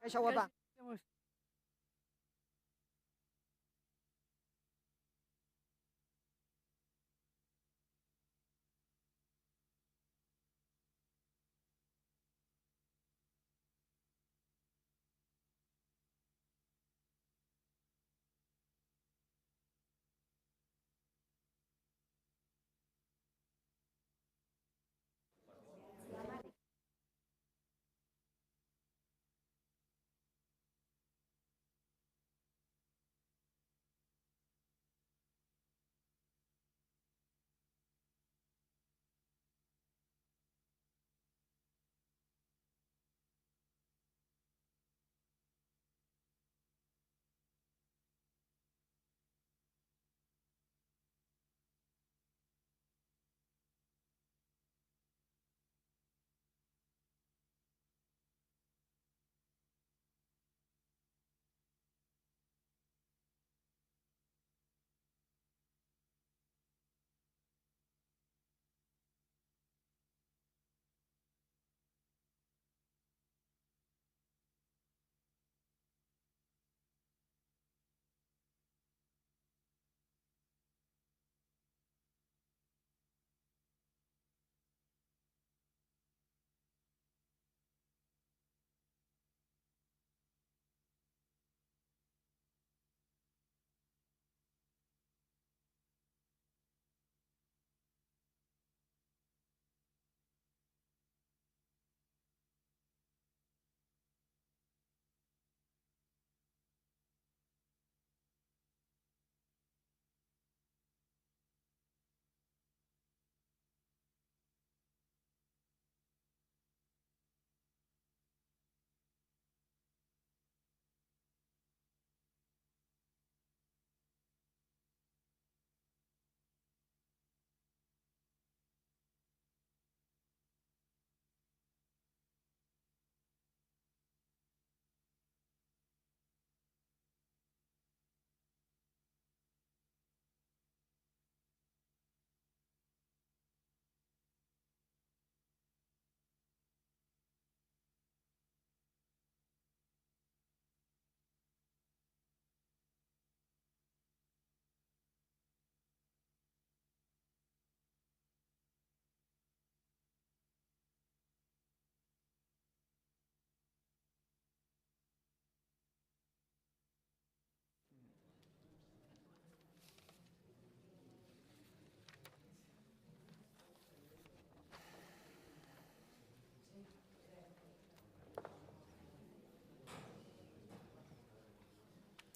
Kaixo, guapa.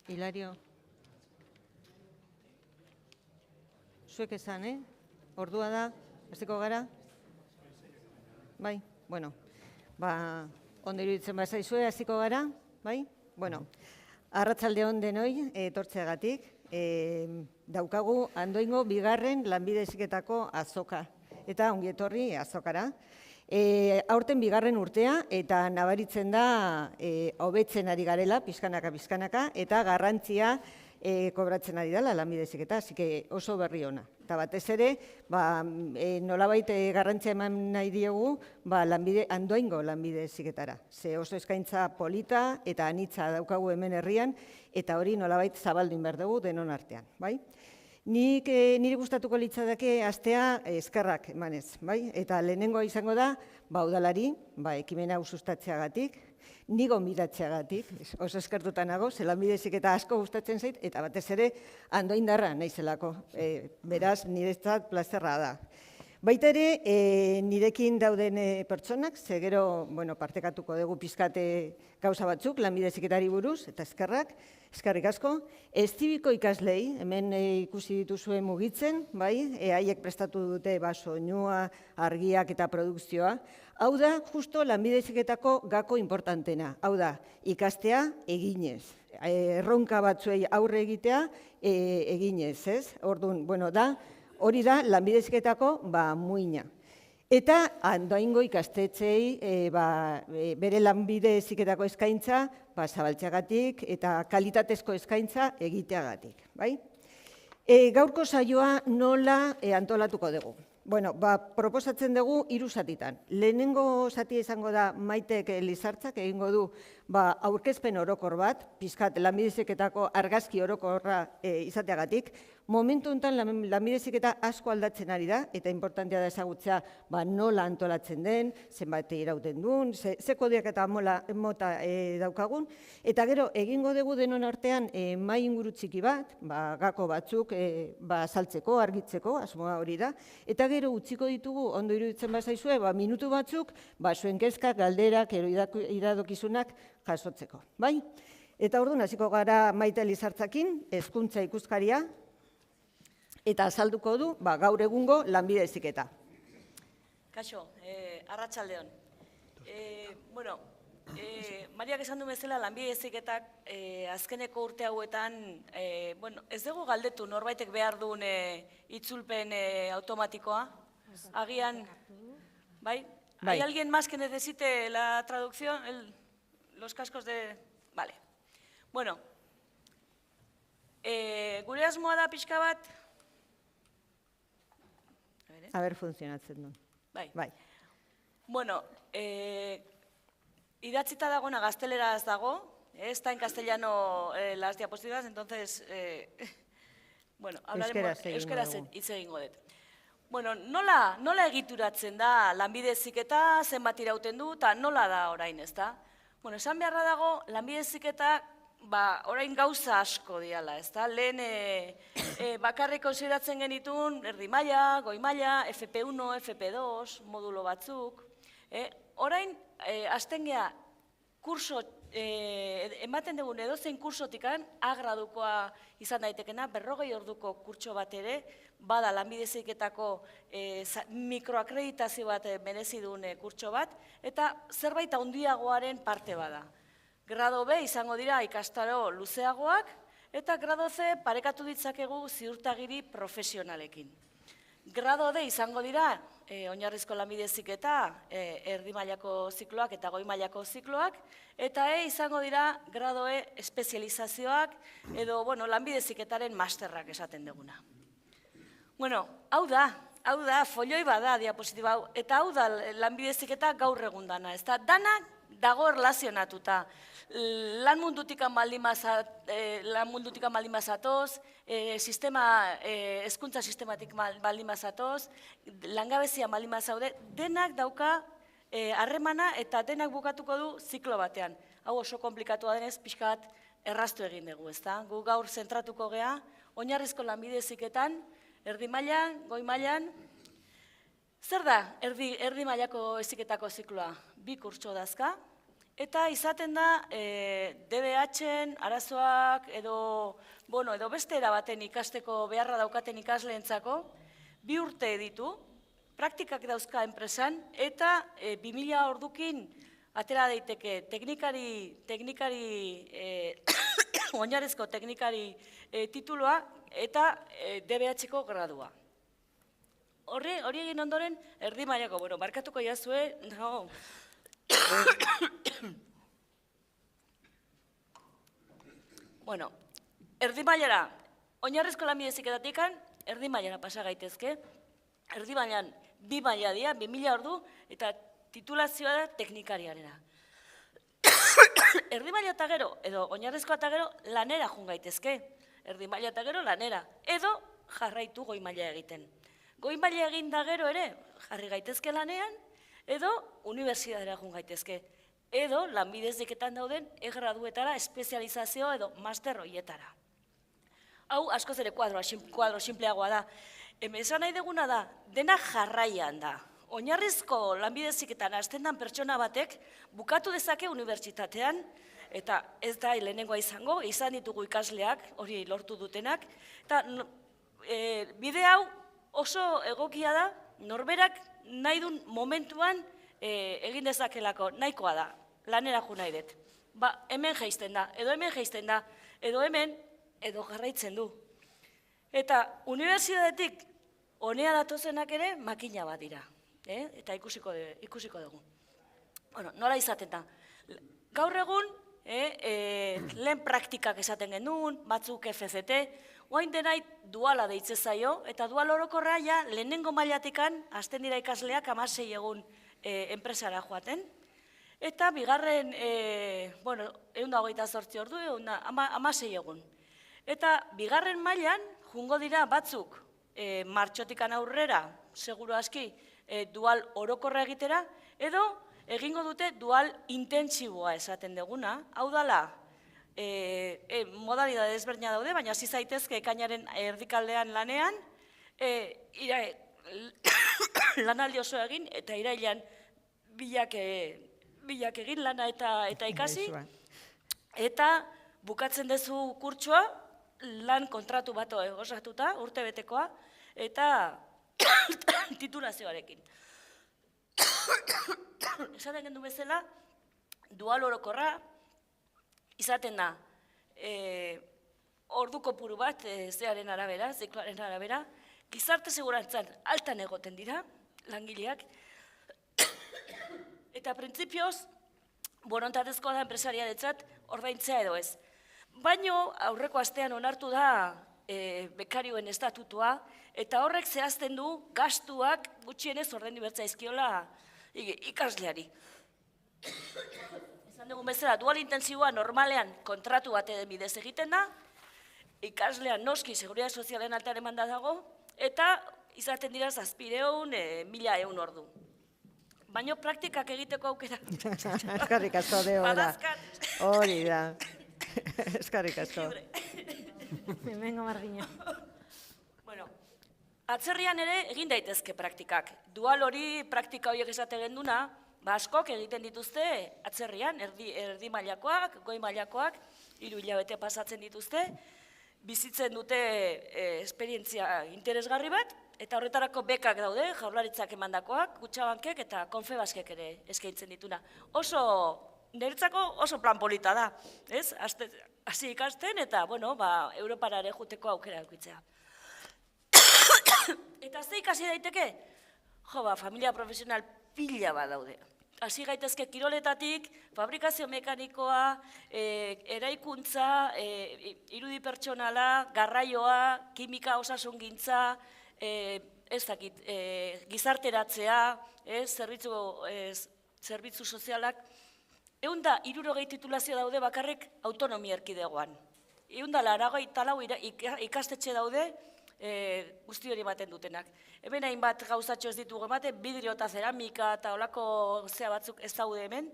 Hilario. Zuek esan, Ordua da, hasiko gara? Bai, bueno. Ondo iruditzen bazaizue, hasiko gara? Bai? Bueno, arratsalde on denoi, etortzeagatik. Daukagu Andoaingo bigarren lanbide heziketako azoka. Eta ongi etorri azokara. Aurten bigarren urtea eta nabaritzen da hobetzen ari garela, pixkanaka, eta garrantzia kobratzen ari dela lanbide heziketa, así que oso berri ona. Eta batez ere, nolabait garrantzia eman nahi diegu Andoaingo lanbide heziketara. Ze oso eskaintza polita eta anitza daukagu hemen herrian, eta hori nolabait zabaldu behar dugu denon artean, bai? Niri gustatuko litzateke astea eskerrak emanez, bai? Eta lehenengoa izango da, udalari, ekimena sustatzeagatik, ni gonbidatzeagatik, oso eskertuta nago, ze lanbide heziketa asko gustatzen zait, eta batez ere andoaindarra naizelako, beraz niretzat plazerra da. Baita ere, nirekin dauden pertsonak, ze gero partekatuko dugu pizkate gauza batzuk, lanbide heziketari buruz, eta eskerrik asko. Eztibiko ikaslei, hemen ikusi dituzue mugitzen, haiek prestatu dute soinua, argiak eta produkzioa. Hau da, justo lanbide heziketako gako importantena. Hau da, ikastea eginez. Erronka batzuei aurre egitea eginez, ez? Orduan, hori da lanbide heziketako muina. Eta Andoaingo ikastetxeei bere lanbide heziketako eskaintza zabaltzeagatik eta kalitatezko eskaintza egiteagatik. Gaurko saioa nola antolatuko dugu? Proposatzen dugu 3 zatitan. Lehenengo zatia izango da Maitek Lizartzak egingo du aurkezpen orokor bat, pizkat lanbide heziketako argazki orokorra izateagatik. Momentu honetan lanbide heziketa asko aldatzen ari da, eta importantea da ezagutzea nola antolatzen den, zenbat irauten duen, ze kodiak eta mota daukagun, eta gero egingo dugu denon artean mahai inguru txiki bat, gako batzuk saltzeko, argitzeko, asmoa hori da, eta gero utziko ditugu, ondo iruditzen bazaizue, minutu batzuk, zuen kezkak, galderak, iradokizunak jasotzeko, bai? Eta orduan hasiko gara Maite Lizartzakin, hezkuntza ikuskaria, eta azalduko du gaur egungo lanbide heziketa. Kaixo, arratsaldeon. Bueno, Mariak esan du bezala lanbide heziketak azkeneko urte hauetan, ez dugu galdetu norbaitek behar duen itzulpen automatikoa. Agian, bai? ¿Hay alguien más que necesite la traducción? Los cascos de... Vale. Bueno, gure asmoa da pixka bat... A ber, funtzionatzen du. Bai. Bueno, idatzita dagoena gazteleraz dago, está en castellano las diapositivas, entonces, bueno, euskaraz hitz egingo dut. Bueno, nola egituratzen da lanbide heziketa, zenbat irauten du, eta nola da orain, ez da? Bueno, esan beharra dago, lanbide heziketa orain gauza asko diala, ez da? Lehen bakarrik konsideratzen genitun, erdi maila, goi maila, FP1, FP2, modulo batzuk. Orain, hasten geha, kurso, ematen dugun edozein kursotikan, agradukoa izan daitekena, 40 orduko kurtso bat ere, bada lanbide heziketako mikroakreditazio bat merezi duen kurtso bat, eta zerbait handiagoaren parte bada. Grado B izango dira ikastaro luzeagoak, eta grado C parekatu ditzakegu ziurtagiri profesionalekin. Grado D izango dira oinarrizko lanbide heziketa, erdi mailako zikloak eta goi mailako zikloak, eta izango dira grado E espezializazioak edo lanbide heziketaren masterrak esaten duguna. Bueno, hau da, folioi bada diapositiba hau, eta hau da lanbide heziketa gaur egun dana, ez da, danak dago erlazionatuta. Lan mundutikan baldin mazatoz, hezkuntza sistematik baldin mazatoz, langabezia baldin mazaude, denak dauka harremana eta denak bukatuko du ziklo batean. Hau oso komplikatua denez, pixka bat erraztu egin dugu, ez da? Gu gaur zentratuko gea, oinarrizko lanbide heziketan, erdi mailan, goi mailan. Zer da erdi mailako heziketako zikloa? 2 kurtso dazka. Eta izaten da DBH-en arazoak edo beste erabaten ikasteko beharra daukaten ikasleentzako 2 urte ditu, praktikak dauzka enpresan, eta 2000 ordukin atera daiteke oinarrizko teknikari tituloa eta DBH-ko gradua. Hori egin ondoren, erdi mailako, barkatuko jazue, Bueno, erdi mailara, oinarrizko lanbide heziketatik erdi mailara pasa gaitezke. Erdi mailan 2 maila dira, 2000 ordu, eta titulazioa da teknikariarena. Erdi maila eta gero, edo oinarrizkoa eta gero, lanera jun gaitezke. Erdi maila eta gero, lanera. Edo jarraitu goi maila egiten. Goi maila egin da gero ere, jarri gaitezke lanean, edo unibertsitatera jun gaitezke. Edo lanbide heziketan dauden graduetara, espezializazio edo master hoietara. Hau askoz ere kuadro simpleagoa da. Esan nahi deguna da, dena jarraian da. Oinarrizko lanbide heziketan hasten den pertsona batek bukatu dezake unibertsitatean, eta ez da lehenengoa izan ditugu ikasleak, hori lortu dutenak, eta bide hau oso egokia da, norberak nahi duen momentuan egin dezakelako, nahikoa da, lanera jo nahi dut. Hemen jaisten da, edo hemen, edo jarraitzen du. Eta unibertsitatetik honea datozenak ere makina bat dira, eta ikusiko dugu. Nola izaten da? Gaur egun, lehen praktikak esaten genuen, batzuk FCT, oain denait duala deitze zaio, eta dual orokorra ja lehenengo mailatikan hasten dira ikasleak 16 egun enpresara joaten. Eta bigarren, 128 ordu, 16 egun. Eta bigarren mailan, jungo dira batzuk martxotikan aurrera, seguru aski, dual orokorra egitera, edo egingo dute dual intentsiboa esaten deguna. Hau dala, modalidade ezberdina daude, baina hasi zaitezke ekainaren erdikaldean lanean, lanaldi oso egin, eta irailean bilak egin lana eta ikasi, eta bukatzen duzu kurtsoa, lan kontratu bat osatuta, urte betekoa, eta titulazioarekin. Esaten gendu bezala, dual orokorra izaten da ordu kopuru bat, zearen arabera, zikloaren arabera, gizarte segurantzan altan egoten dira, langileak, eta printzipioz, borontatezkoa da enpresariarentzat ordaintzea edo ez. Baino aurreko astean onartu da bekarioen estatutua, eta horrek zehazten du gastuak gutxienez ordaindu behar zaizkiola ikasleari. Esan dugun bezala, dual intentsiboa normalean kontratu baten bidez egiten da, ikaslean noski seguridade sozialen altan emanda dago, eta izaten dira 700, 1000 ordu. Baina praktikak egiteko aukera. Eskarrik asko Debora. Hori da. Eskarrik asko. Hemengo margina. Bueno, atzerrian ere egin daitezke praktikak. Dual hori praktika horiek esate genduna, askok egiten dituzte atzerrian, erdi mailakoak, goi mailakoak, 3 hilabete pasatzen dituzte, bizitzen dute esperientzia interesgarri bat, eta horretarako bekak daude, Jaurlaritzak emandakoak, Kutxabankek eta Konfebaskek ere eskaintzen dituna. Niretzako oso plan polita da, ez? Hasi ikasten eta, Europara ere juteko aukera edukitzea. Eta ze ikasi daiteke? Familia profesional pila bat daude. Hasi gaitezke kiroletatik, fabrikazio mekanikoa, eraikuntza, irudi pertsonala, garraioa, kimika osasungintza, gizarteratzea, zerbitzu sozialak, 160 titulazio daude bakarrik autonomia erkidegoan. 184 ikastetxe daude guzti hori ematen dutenak. Hemen hainbat gauzatxo ez ditugu ematen, bidrio eta zeramika eta olako zea batzuk ez daude hemen,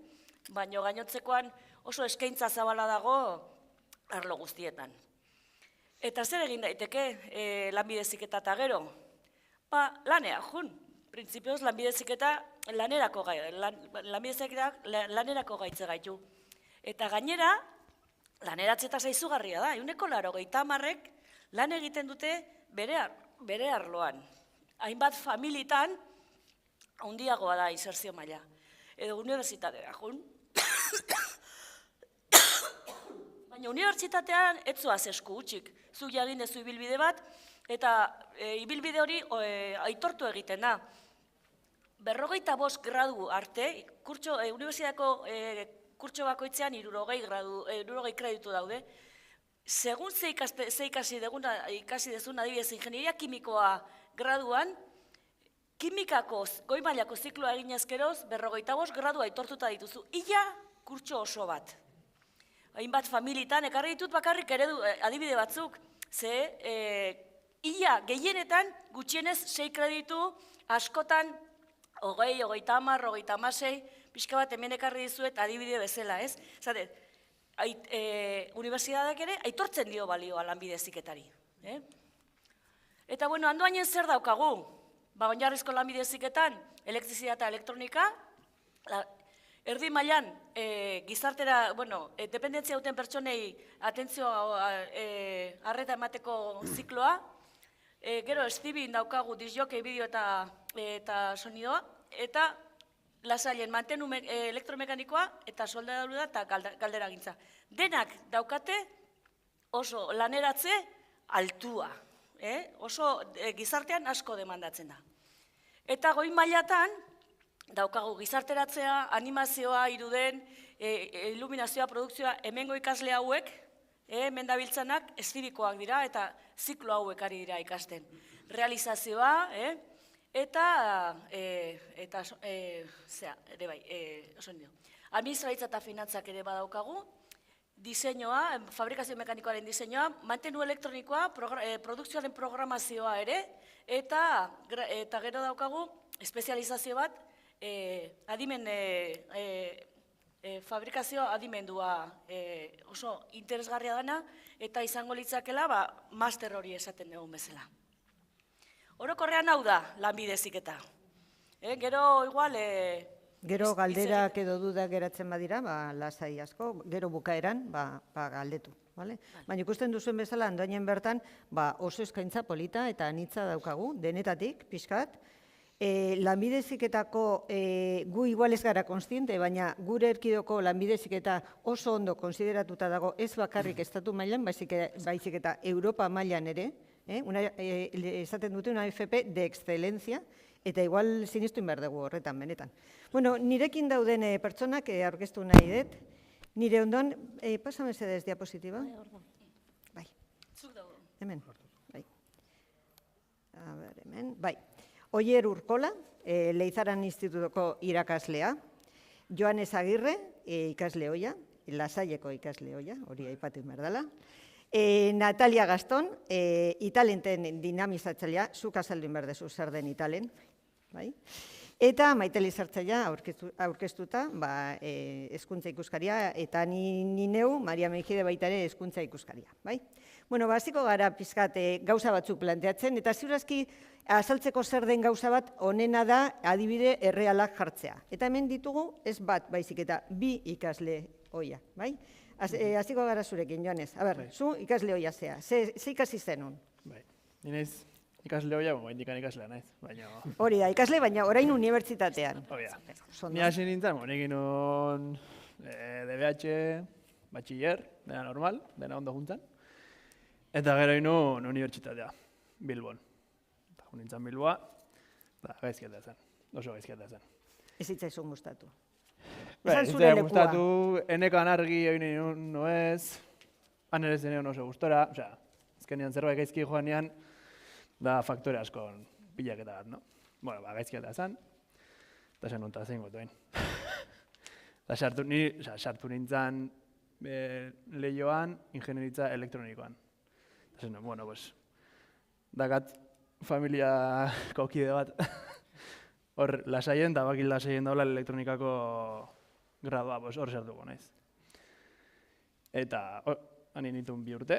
baina gainotzekoan oso eskaintza zabala dago arlo guztietan. Eta zer egin daiteke lanbide heziketa eta gero? Lanera, printzipioz lanbide heziketa lanerako gaitze gaitu. Eta gainera, laneratzeta zaizugarria da, 80% lan egiten dute bere arloan. Hainbat familitan handiagoa da inserzio maila. Edo unibertsitatea, Baina unibertsitatean ez zoaz esku utxik. Zu jagin dezu ibilbide bat, eta ibilbide hori aitortu egiten da. 45 gradu arte, unibertsitateko kurtso bakoitzean 60 kreditu daude. Segun ze ikasi dezun, adibidez, ingenieria kimikoa graduan, kimikako goi mailako zikloa egin ezkeroz, 45 gradu aitortuta dituzu. Ia kurtso oso bat. Hainbat familitan, ekarri ditut bakarrik adibide batzuk, ze ia gehienetan gutxienez 6 kreditu, askotan 20, 30, 36, pixka bat hemen ekarri dizuet adibide bezala, ez? Zaten, unibertsitateak ere aitortzen dio balioa lanbide heziketari. Eta, handoainen zer daukagu? Oinarrizko lanbide heziketan, elektrizitatea eta elektronika, erdi mailan, gizartera, dependentzia duten pertsonei atentzioa arreta emateko zikloa, gero estibin daukagu disjokei bideo eta sonidoa, eta lasailen mantenu elektromekanikoa eta soldadura eta galderagintza. Denak daukate oso laneratze altua, oso gizartean asko demandatzen da. Eta goi mailatan daukagu gizarteratzea, animazioa, iruden, iluminazioa, produkzioa, hemengo ikasle hauek, hemen dabiltzanak estibikoak dira eta ziklo hauek ari dira ikasten. Realizazioa, eta Administraritza eta finantzak ere badaukagu, diseinua, fabrikazio mekanikoaren diseinua, mantenu elektronikoa, produkzioaren programazioa ere, eta gero daukagu espezializazio bat, fabrikazio adimendua oso interesgarria dana, eta izango litzakela master hori esaten dugun bezala. Orokorrean hau da, lanbide heziketa. Gero igual... Gero galderak edo dudak geratzen badira, lasai asko, gero bukaeran, galdetu. Baina ikusten duzuen bezala, Andoainen bertan, oso eskaintza polita eta anitza daukagu, denetatik, pixkat. Lanbide heziketako, gu igual ez gara konstiente, baina gure erkidoko lanbide heziketa oso ondo konsideratuta dago, ez bakarrik estatu mailan, baizik eta Europa mailan ere, esaten dute una FP de excelencia, eta igual sinistu inbar dugu horretan, benetan. Bueno, nirekin dauden pertsonak aurkeztu nahi dut. Nire ondon, pasame zedez diapositiba. Bai. Hemen. Bai. A ber, hemen. Bai. Oier Urkola, Leizaran Institutuko irakaslea. Joanes Agirre, ikasle hoia, Lasaieko ikasle hoia, hori aipatu inbar dela. Natalia Gaston, Italenten dinamizatzailea, zuk azaldu inbar dezu zer den Italen. Eta Maite Lizartzaia aurkeztuta, hezkuntza ikuskaria, eta ni neu, Maria Mejide baita ere hezkuntza ikuskaria. Bueno, hasiko gara pizkat gauza batzuk planteatzen, eta ziurazki azaltzeko zer den gauza bat onena da adibide errealak jartzea. Eta hemen ditugu ez bat, baizik eta bi ikasle hoia. Hasiko gara zurekin, Joanes. A ber, zu ikasle hoia zea. Ze ikasi zenun? Ni naiz ikasle hoia, indikan ikaslea naiz. Hori da, ikasle, baina orain unibertsitatean. Ni hasi nintzen, egin nun DBH, batxiller, dena normal, dena ondo juntzen. Eta gero egin nun unibertsitatea, Bilbon. Eta nintzen Bilboa, gaizkiatea zen, oso gaizkiatea zen. Ez hitzaizun gustatu. Ez zure gustatu, enekan argi egin nun noez, han ere zenean oso gustora, ezkenean zerbait gaizki joanean, da faktore asko pilaketa bat, no? Bueno, gaizkiatea zen, eta zen nuntan zein gotoen. Eta sartu nintzen lehioan, ingenieritza elektronikoan. Eta zen, bueno, dakat familiako kide bat, hor lasaien, eta bakil lasaien daula elektronikako gradua, hor sartuko naiz. Eta han nintuen 2 urte,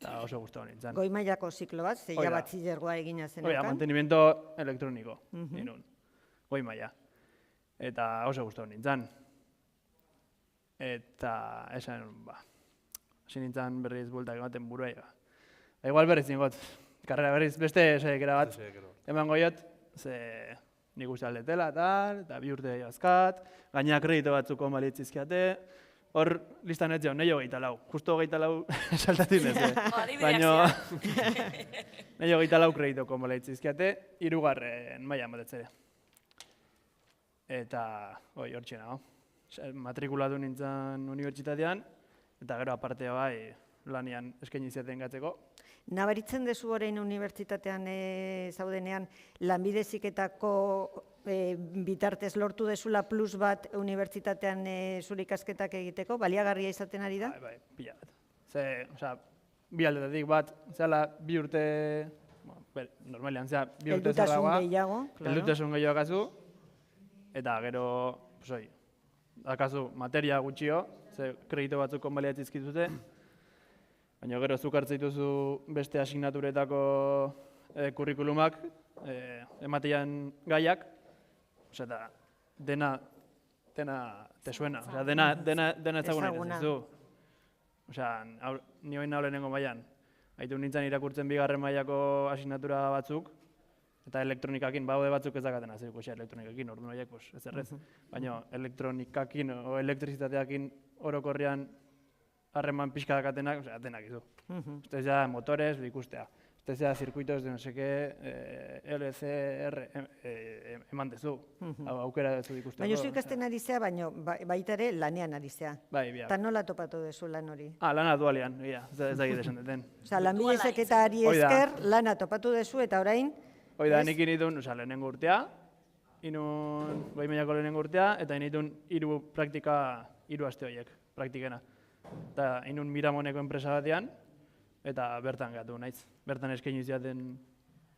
eta oso gustatu nintzen. Goi mailako ziklo bat, zeia batxillergoa egina zenekan. Oida, mantenimiento elektroniko, ninun, goi maila. Eta oso gustatu nintzen. Eta esan, hasi nintzen berriz bueltak ematen buruai. Igual berriz ningot, karrera berriz, beste saiakera bat, eman goiot, ze nik uste aldetela eta 2 urte azkat, gaina kredito batzuko malitzizkiate, hor listan ez jaun, nahi 24, justo 24 saltatik ez. Baina nahi 24 kreditoko malitzizkiate, 3. maila ematetzere. Eta hor txena, matrikulatu nintzen unibertsitatean, eta gero apartea lanian eskaini ziaten gatzeko. Nabaritzen dezu orain unibertsitatean zaudenean, lanbide heziketako bitartez lortu dezula plus bat unibertsitatean zure ikasketak egiteko, baliagarria izaten ari da? Bai, pila bat. Bi aldetatik bat, zela 2 urte, normalean, 2 urte zerragoa, heldutasun gehiago akazu, eta gero, akazu materia gutxio, ze kredito batzuk konbaliatzizkizute, baina gero zuk hartzen dituzu beste asignaturetako kurrikulumak, ematean gaiak, eta dena te suena, dena ezagunak ez du. Ni hori nahi lehenengo mailan, haitu nintzen irakurtzen 2. mailako asignatura batzuk, eta elektronikakin, baude batzuk ez dakaten aziko, elektronikakin, orduan horiek, ez errez. Baina elektronikakin o elektrizitateakin orokorrean harreman pixka dakatenak, denak izu. Ustez ja motores, ikustea. Ustez ja zirkuitos de no seke, LCR, eman dezu, aukera dezu ikusteko. Baina zu ikasten ari zea, baina baita ere lanean ari zea. Bai, biak. Eta nola topatu dezu lan hori? Lana dualean, ez da esan deten. Lanbide heziketari esker lana topatu dezu eta orain... Hoi da, nik initun, lehenengo urtea, inun goi mailako lehenengo urtea, eta initun 3 praktika, 3 aste horiek, praktikena. Eta inun Miramoneko enpresa batean, eta bertan gatu naiz. Bertan eskaini ziaten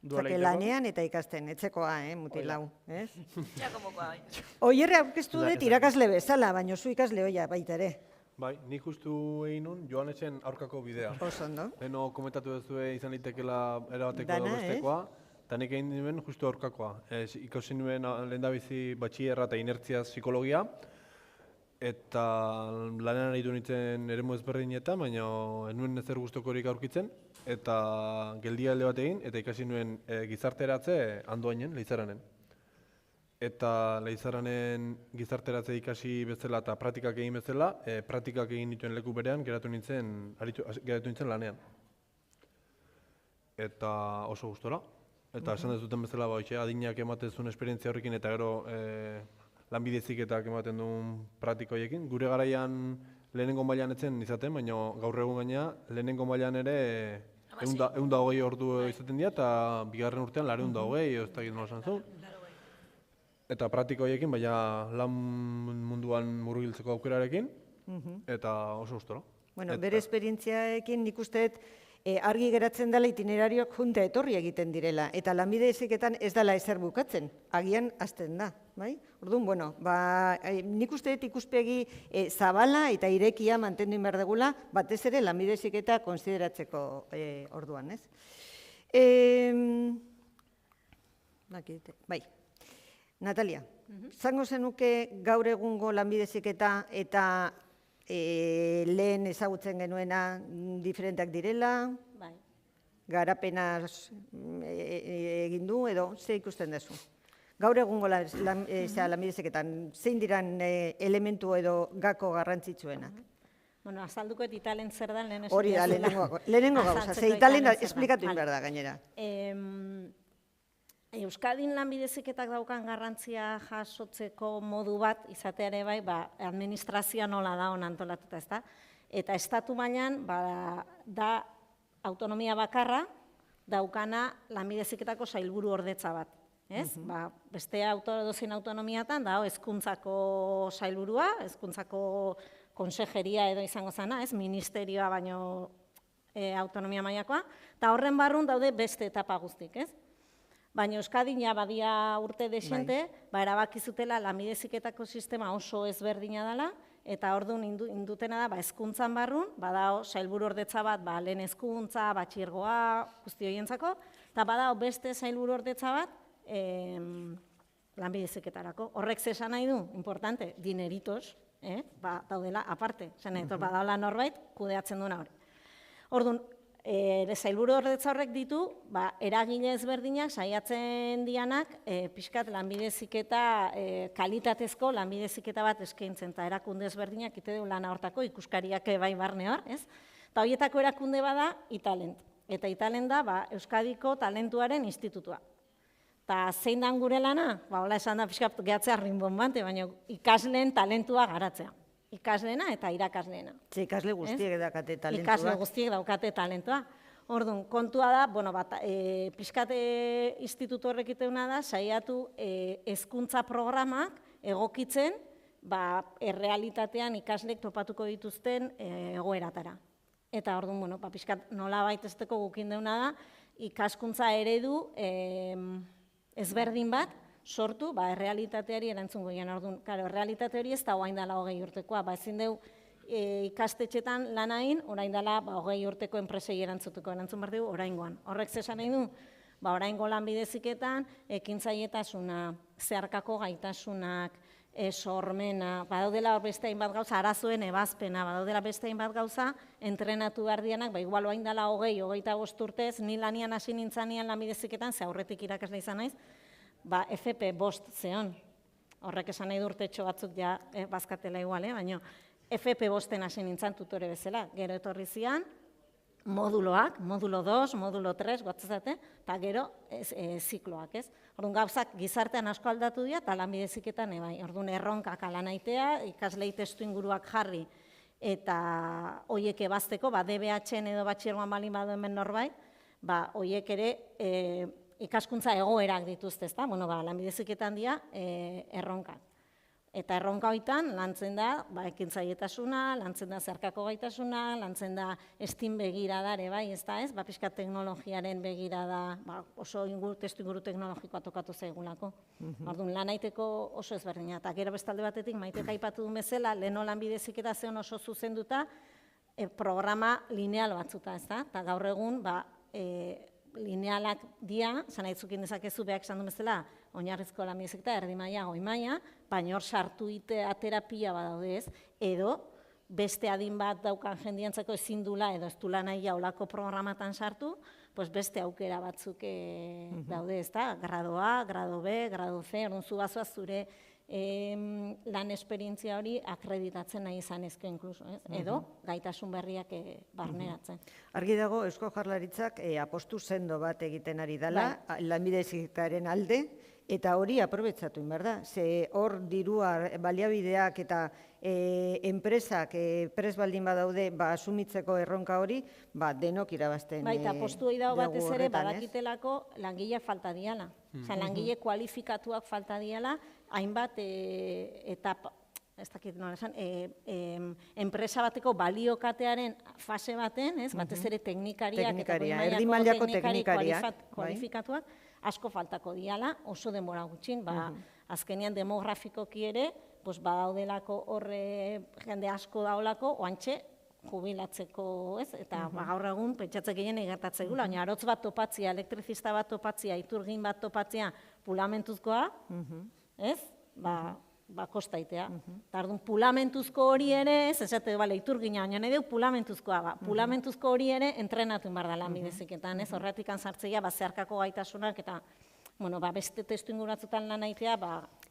duala Zake egiteko. lanean eta ikasten, etxekoa, mutilau, ez? Ja, komokoa, bai. Oierre aurkeztu dut irakasle bezala, baina zu ikasle hoia baita ere. Bai, nik justu egin nun Joanetzen aurkako bidea. Oso ondo. Leheno komentatu duzue izan litekela erabateko edo Dana, bestekoa, eta nik egin nuen justu aurkakoa. Ikusi nuen lehendabizi batxillerra eta inertzia psikologia, eta lanean ari du nintzen eremu ezberdinetan, baina ez nuen ezer gustokorik aurkitzen, eta geldialde bat egin, eta ikasi nuen gizarteratze Andoainen, Leizaranen. Eta Leizaranen gizarteratze ikasi bezala eta praktikak egin bezala, praktikak egin dituen leku berean geratu nintzen lanean. Eta oso gustora. Eta esan dezuten bezala, adinak ematen zuen esperientzia horrekin, eta gero lanbide heziketak ematen duen praktiko horiekin. Gure garaian lehenengo mailan etzen izaten, baina gaur egun gaina lehenengo mailan ere 120 ordu izaten dira, eta bigarren urtean 220, ez dakit nola esan zuen. Eta praktiko horiekin, lan munduan murgiltzeko aukerarekin, eta oso gustora. Bueno, bere esperientziaekin nik uste dut argi geratzen dela itinerarioak junta etorri egiten direla, eta lanbide heziketan ez dela ezer bukatzen, agian hasten da, bai? Orduan, bueno, nik uste dut ikuspegi zabala eta irekia mantendu behar degula, batez ere lanbide heziketa konsideratzeko orduan, ez? Bai. Natalia, zango zenuke gaur egungo lanbide heziketa eta lehen ezagutzen genuena diferenteak direla, Bai. garapena egin du edo ze ikusten duzu? Gaur egungo lanbide heziketan zein diran elementu edo gako garrantzitsuenak? Bueno, azalduko Italen zer da lehen Hori da, lehenengo gauza, ze Italen esplikatu behar da gainera. Euskadin lanbide heziketak daukan garrantzia jasotzeko modu bat izatea ere bai, administrazioa nola da antolatuta, ezta? Eta estatu mailan da autonomia bakarra daukana lanbide heziketako sailburu ordetza bat, ez? Beste dozein autonomiatan da hezkuntzako sailburua, hezkuntzako konsejeria edo izango zana, ez? Ministerioa baino autonomia mailakoa, eta horren barrun daude beste etapa guztik, ez? Baina Euskadin badia urte desente, erabaki zutela lanbide heziketako sistema oso ezberdina dela, eta orduan indutena da, hezkuntzan barrun, badao sailburu ordetza bat, lehen hezkuntza, batxirgoa, guzti horientzako, eta badao beste sailburu ordetza bat, lanbide heziketarako. Horrek zesan nahi du, importante, dineritos, daudela aparte, badaola norbait, kudeatzen duena hori. Orduan, sailburu ordetza horrek ditu, eragile ezberdinak saiatzen dianak, pixkat lanbide heziketa, kalitatezko lanbide heziketa bat eskaintzen, eta erakunde ezberdinak ite du lana hortako, ikuskariak bai barne hor, ez? Eta horietako erakunde bada Italent. Eta Italent da Euskadiko Talentuaren Institutua. Eta zein dan gure lana? Hola esan da pixkat gehatzea rinbonbante, baina ikasleen talentua garatzea. Ikasleena eta irakasleena. Ikasle guztiek daukate talentua. Ikasle guztiek daukate talentua. Orduan, kontua da, pixkate institutu horrek iteuna da, saiatu hezkuntza programak egokitzen, errealitatean ikaslek topatuko dituzten egoeratara. Eta orduan, pixkat nola baitezteko gukin deuna da, ikaskuntza eredu ezberdin bat, sortu, errealitateari erantzungo gian. Orduan, errealitate hori ez da oain dela 20 urtekoa, ezin deu ikastetxetan lanain, orain dela 20 urteko enpresei erantzuteko, erantzun behar dugu, oraingoan. Horrek zesan nahi du, oraingo lanbide heziketan, ekintzailetasuna, zeharkako gaitasunak, sormena, badaudela beste hainbat gauza, arazoen ebazpena, badaudela beste hainbat gauza, entrenatu behar dianak, igual oain dela 20-25 urtez, ni lanian hasi nintzanean lanbide heziketan, ze aurretik irakasle izan naiz, FP5 zeon. Horrek esan nahi urtetxo batzuk ja bazkatela igual, baina FP5-en hasi nintzen tutore bezala. Gero etorri zian, moduloak, modulo 2, modulo 3, guatzazate, eta gero zikloak, ez? Orduan gauzak gizartean asko aldatu dira, eta lanbide heziketan bai. Orduan erronkak ala nahitea, ikaslei testu inguruak jarri, eta hoiek ebazteko, DBH-en edo batxiergoan balin badu hemen norbait, hoiek ere ikaskuntza egoerak dituzte, ezta? Bueno, lanbide heziketan dira erronkak. Eta erronka hoitan lantzen da ekintzailetasuna, lantzen da zeharkako gaitasuna, lantzen da STEAM begirada ere bai, ez? Pixkat teknologiaren begirada, oso testu inguru teknologikoa tokatu zaigulako. Orduan, lan aiteko oso ezberdina. Eta gero bestalde batetik, Maitek aipatu duen bezala, leheno lanbide heziketa zeon oso zuzenduta, programa lineal batzuta, ezta? Eta gaur egun, linealak dia, zanaitzuk indezakezu behak esan duen bezala, oinarrizko lanbide heziketa, erdi maila, goi maila, baina hor sartu itea terapia badaude ez, edo beste adin bat daukan jendiantzako ezin dula edo ez dula nahi olako programatan sartu, pues beste aukera batzuk daude ez da, grado A, grado B, grado C, orduan zu bazoaz zure lan esperientzia hori akreditatzen nahi izan ezko inkluso, edo gaitasun berriak barneratzen. Argi dago, Eusko Jaurlaritzak apostu sendo bat egiten ari dela, lanbide heziketaren alde, eta hori aprobetxatu behar da. Ze hor dirua, baliabideak eta enpresak prest baldin badaude asumitzeko erronka hori, denok irabazten Baita, apostu hori dago batez ere, horretan, ez? badakitelako langileak falta diala. Osa, langile kualifikatuak falta diala, hainbat etapa, ez dakit nola esan, enpresa bateko baliokatearen fase baten, batez ere teknikariak eta erdi mailako teknikariak, kualifikatuak, asko faltako diala, oso denbora gutxin, azkenean demografikoki ere, badaudelako horre jende asko daulako, oantxe jubilatzeko, ez? Eta gaur egun pentsatzek gehien egertatzen gula, baina arotz bat topatzia, elektrizista bat topatzia, iturgin bat topatzia, pulamentuzkoa, ez? Kostaitea. Tardun, pulamentuzko hori ere, ez esate, iturgina, baina nahi dugu pulamentuzkoa, pulamentuzko hori ere entrenatu behar da lanbide heziketan, ez? Horretik sartzea, zeharkako gaitasunak, eta beste testu inguratzutan lan aitea,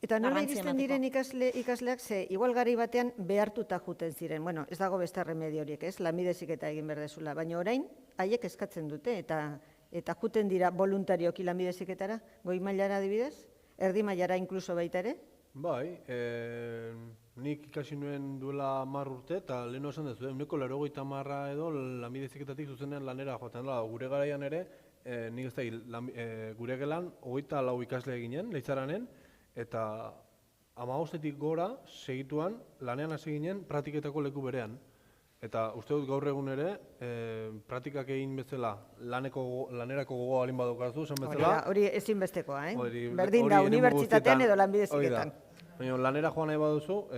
eta nola iristen diren ikasleak, ze igual gari batean behartuta juten ziren, ez dago beste remedio horiek, ez? Lanbide heziketa egin behar dezula, baina orain, haiek eskatzen dute, eta juten dira voluntarioki lanbide heziketara, goi mailara adibidez, erdi mailara inkluso baita ere? Bai, nik ikasi nuen duela 10 urte, eta leheno esan dezu, 90% edo lanbide heziketatik zuzenean lanera joaten da, gure garaian ere, nik ez da, gure gelan, 24 ikasle ginen, Leitzaranen, eta 15-etik gora segituan lanean hasi ginen praktiketako leku berean. Eta uste dut gaur egun ere, praktikak egin bezala, lanerako gogoa balin badaukazu, esan bezala. Hori ezinbestekoa, berdin da, unibertsitatean edo lanbide heziketan. Baina lanera joan nahi baduzu,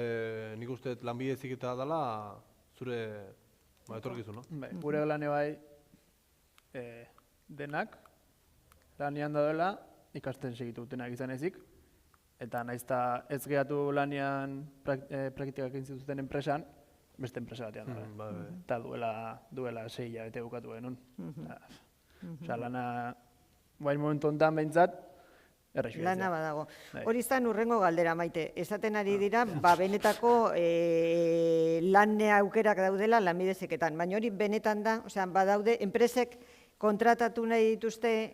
nik uste lanbide heziketa dela zure etorkizuna. Gure lane bai denak, lanean daudela, ikasten segitu dutenak izan ezik, eta naizta ez gehatu lanean praktikak egin zituzten enpresan, beste enpresa batean da. Eta duela 6 hilabete bukatu genuen. Osa, lana, guain momentu honetan behintzat, errexbiatzea. Lana badago. Hori izan urrengo galdera, Maite. Esaten ari dira, benetako lan aukerak daudela lanbide heziketan. Baina hori benetan da, badaude, enpresek kontratatu nahi dituzte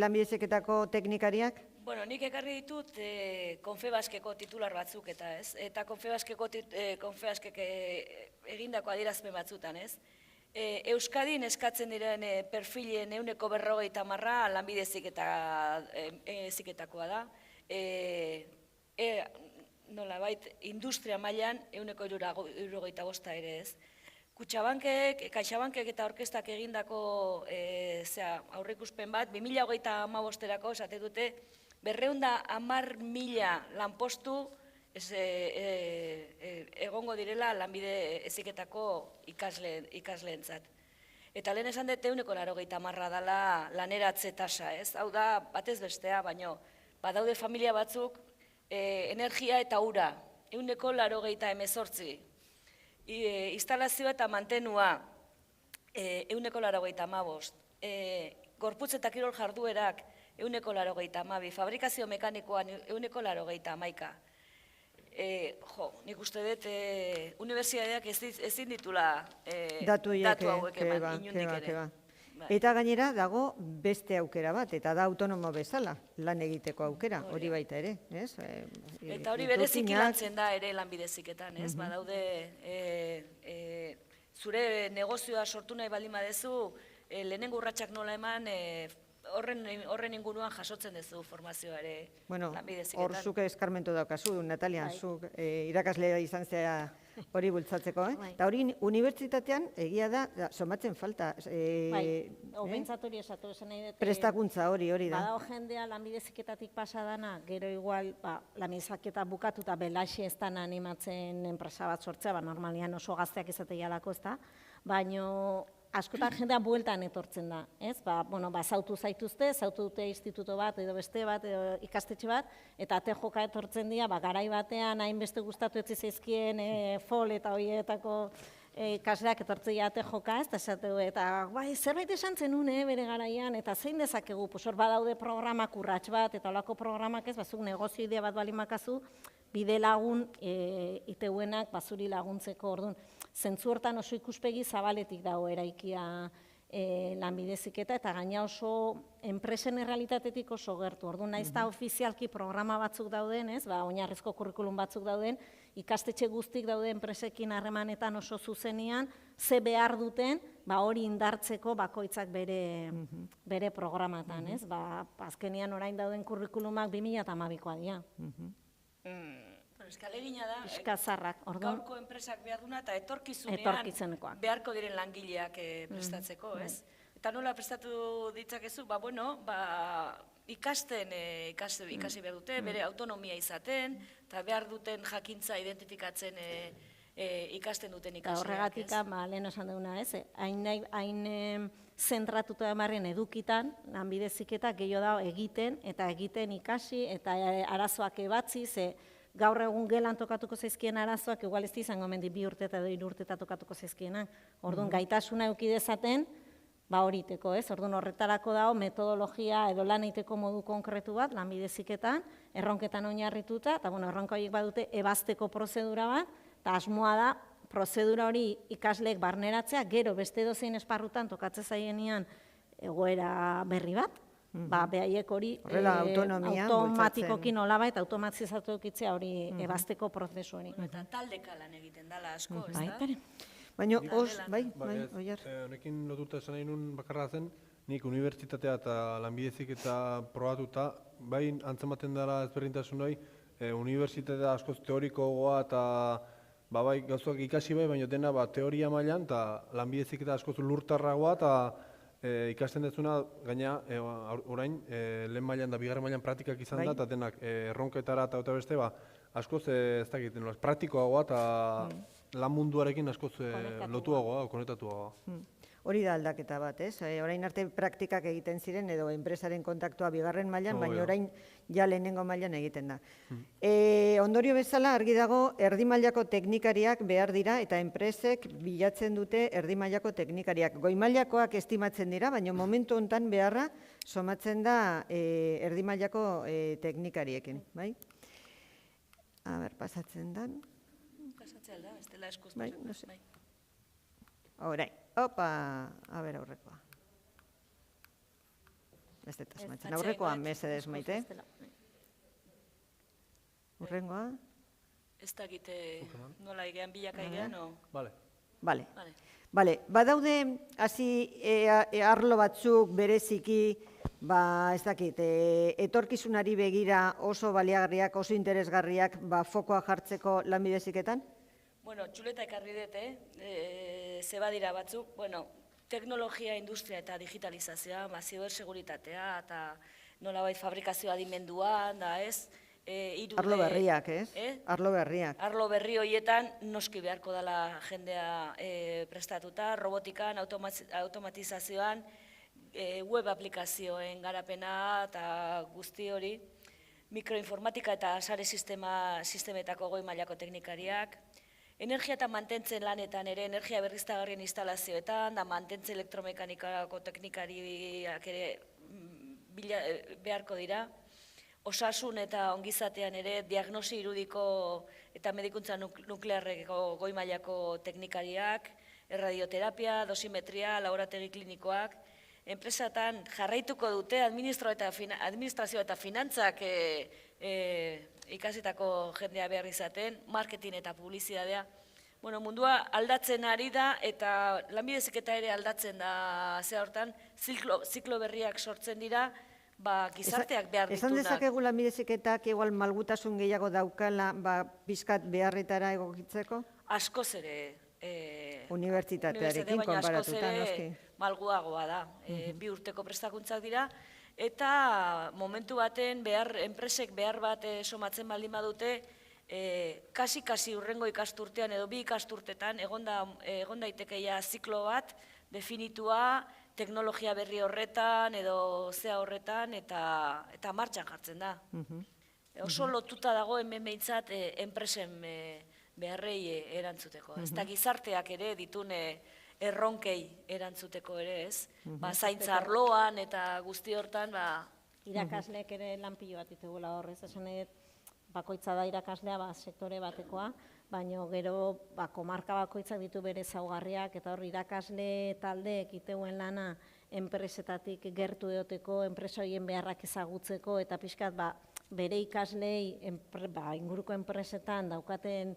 lanbide heziketako teknikariak? Bueno, nik ekarri ditut Konfebaskeko titular batzuk eta ez, eta Konfebaskek egindako adierazpen batzutan ez. Euskadin eskatzen diren perfilen 40% lanbide heziketakoa da. Nolabait, industria mailan 75% ere ez. Kaixabankek eta orkestak egindako aurreikuspen bat, 2025-erako esate dute, 210.000 lanpostu egongo direla lanbide heziketako ikasleentzat. Eta lehen esan dut 80% dela laneratze tasa, ez? Hau da, batez bestea, baino, badaude familia batzuk energia eta ura, 188. Instalazioa eta mantenua, 185. Gorputz eta kirol jarduerak, 182, fabrikazio mekanikoan 181. Nik uste dut, unibertsitateak ezin ditula datu hauek eman, inundik ere. Eta gainera dago beste aukera bat, eta da autonomo bezala lan egiteko aukera, hori baita ere. Eta hori bereziki lantzen da ere lanbide heziketan, ez? Badaude, zure negozioa sortu nahi baldin badezu, lehenengo urratsak nola eman horren inguruan jasotzen duzu formazioa ere Bueno, lanbide hor heziketan. zuk eskarmentu daukazu, Natalia, Bai. zuk irakaslea izan zea hori bultzatzeko, Bai. Eta hori unibertsitatean egia da, somatzen falta. Bai, behintzat hori esatu esan nahi dut. Prestakuntza hori da. Badago jendea lanbide heziketatik pasa dana, gero igual, lanbide heziketa bukatuta belaxe ez dana animatzen enpresa bat sortzea, normalian oso gazteak izateialako ez da, baino askotan jendea bueltan etortzen da, ez? Zautu zaituzte, zautu dute instituto bat edo beste bat edo ikastetxe bat, eta ate joka etortzen dira, garai batean hainbeste gustatu etzi zaizkien fol eta horietako ikasleak etortzea ate joka, ez da esateu, eta bai, zerbait esan zenun, bere garaian, eta zein dezakegu, hor badaude programak urrats bat, eta olako programak ez, bazuk negozio idea bat bali makazu, bide lagun iteuenak bazuri laguntzeko, orduan, zentzu hortan oso ikuspegi zabaletik dago eraikia lanbide heziketa, eta gaina oso enpresen errealitatetik oso gertu. Orduan, naiz da ofizialki programa batzuk dauden, ez, oinarrizko kurrikulum batzuk dauden, ikastetxe guztik daude enpresekin harremanetan oso zuzenian, ze behar duten, hori indartzeko bakoitzak bere programatan, ez? Azkenian orain dauden kurrikulumak 2012koa dira. Eskalegina da, Piskazarrak, orduan. gaurko enpresak behar duna eta etorkizunean Etorkizenekoak. beharko diren langileak prestatzeko, ez? Eta nola prestatu ditzakezu, ikasten ikasi behar dute, bere autonomia izaten, eta behar duten jakintza identifikatzen ikasten duten ikasleak, Horregatik, lehen esan duguna, ez? Hain zentratuta emarren edukitan, lanbide heziketa gehiago dago egiten, eta egiten ikasi, eta arazoak ebatzi, ze gaur egun gelan tokatuko zaizkien arazoak, igual ez izango mendi 2 urte eta 3 urte tokatuko zaizkienak. Orduan, gaitasuna eduki dezaten, horiteko, ez? Orduan, horretarako dago metodologia edo lan egiteko modu konkretu bat, lanbide heziketan, erronketan oinarrituta, eta erronka horiek badute ebazteko prozedura bat, eta asmoa da, prozedura hori ikasleek barneratzea, gero beste edozein esparrutan tokatzen zaienean egoera berri bat, behaiek hori automatikoki nolabait, automatizatu edukitzea hori ebazteko prozesu hori. Eta taldeka lan egiten dela asko, ez Bai, da? pere. Baina, oiar. Honekin lotuta esan nahi nun bakarra zen, nik unibertsitatea eta lanbide heziketa probatuta, bai antzematen dela ezberdintasun hori, unibertsitatea askoz teorikoagoa eta bai gauzak ikasi bai, baina dena teoria mailan eta lanbide heziketa askoz lurtarragoa eta ikasten dezuna, gaina, orain, lehen mailan da bigarren mailan praktikak izan da, eta denak erronketara eta beste, askoz, ez dakit, praktikoagoa eta lan munduarekin askoz lotuagoa, konektatuagoa. Hori da aldaketa bat, ez? Orain arte praktikak egiten ziren edo enpresaren kontaktua bigarren mailan, baina orain ja lehenengo mailan egiten da. Ondorio bezala argi dago erdi mailako teknikariak behar dira eta enpresek bilatzen dute erdi mailako teknikariak. Goi mailakoak estimatzen dira, baina momentu hontan beharra somatzen da erdi mailako teknikariekin, bai? Pasatzen dan. Pasatzea da, ez dela eskuz. Bai, no sé. Orain, opa, aurrekoa. Ez dut asmatzen, aurrekoa mesedez maite. Urrengoa. Ez dakite nola egean bilaka egean, o? Bale. Badaude, hasi arlo batzuk bereziki, ez dakit, etorkizunari begira oso baliagarriak, oso interesgarriak, fokoa jartzeko lanbide heziketan? Bueno, txuleta ekarri dute, zebadira batzuk, teknologia, industria eta digitalizazioa, ziberseguritatea eta nolabait fabrikazioa adimenduan, da ez? Arlo berriak, ez? Arlo berriak. Arlo berri horietan noski beharko dela jendea prestatuta, robotikan, automatizazioan, web aplikazioen garapena eta guzti hori, mikroinformatika eta sare sistemetako goi mailako teknikariak, energia eta mantentzen lanetan ere, energia berriztagarrien instalazioetan, da mantentze elektromekanikako teknikariak ere beharko dira, osasun eta ongizatean ere diagnosi irudiko eta medikuntza nuklearreko goi mailako teknikariak, erradioterapia, dosimetria, laborategi klinikoak, enpresatan jarraituko dute administrazio eta finantzak ikasitako jendea behar izaten, marketing eta publizidadea, Bueno, mundua aldatzen ari da eta lanbide heziketa ere aldatzen da ze hortan, ziklo berriak sortzen dira, gizarteak behar Esan ditunak. dezakegu lanbide heziketak igual malgutasun gehiago daukala, pizkat beharretara egokitzeko? Askoz ere Unibertsitatearekin baina askoz konparatuta, noski. ere malguagoa da. 2 urteko prestakuntzak dira, eta momentu baten enpresek behar bat somatzen baldin badute, kasi urrengo ikasturtean edo 2 ikasturtetan egon daitekeia ziklo bat definitua teknologia berri horretan edo zea horretan eta martxan jartzen da. Oso lotuta dago hemen behintzat enpresen beharrei erantzuteko. Ez da gizarteak ere ditune erronkei erantzuteko ere, ez? Zaintza arloan eta guzti hortan, Irakasleek ere lanpilo bat ditugula horrez, esan nahi dut, bakoitza da irakaslea sektore batekoa, baina gero komarka bakoitzak ditu bere ezaugarriak eta hor irakasle taldeek iteuen lana enpresetatik gertu eoteko, enpresa horien beharrak ezagutzeko eta pixkat bere ikaslei inguruko enpresetan daukaten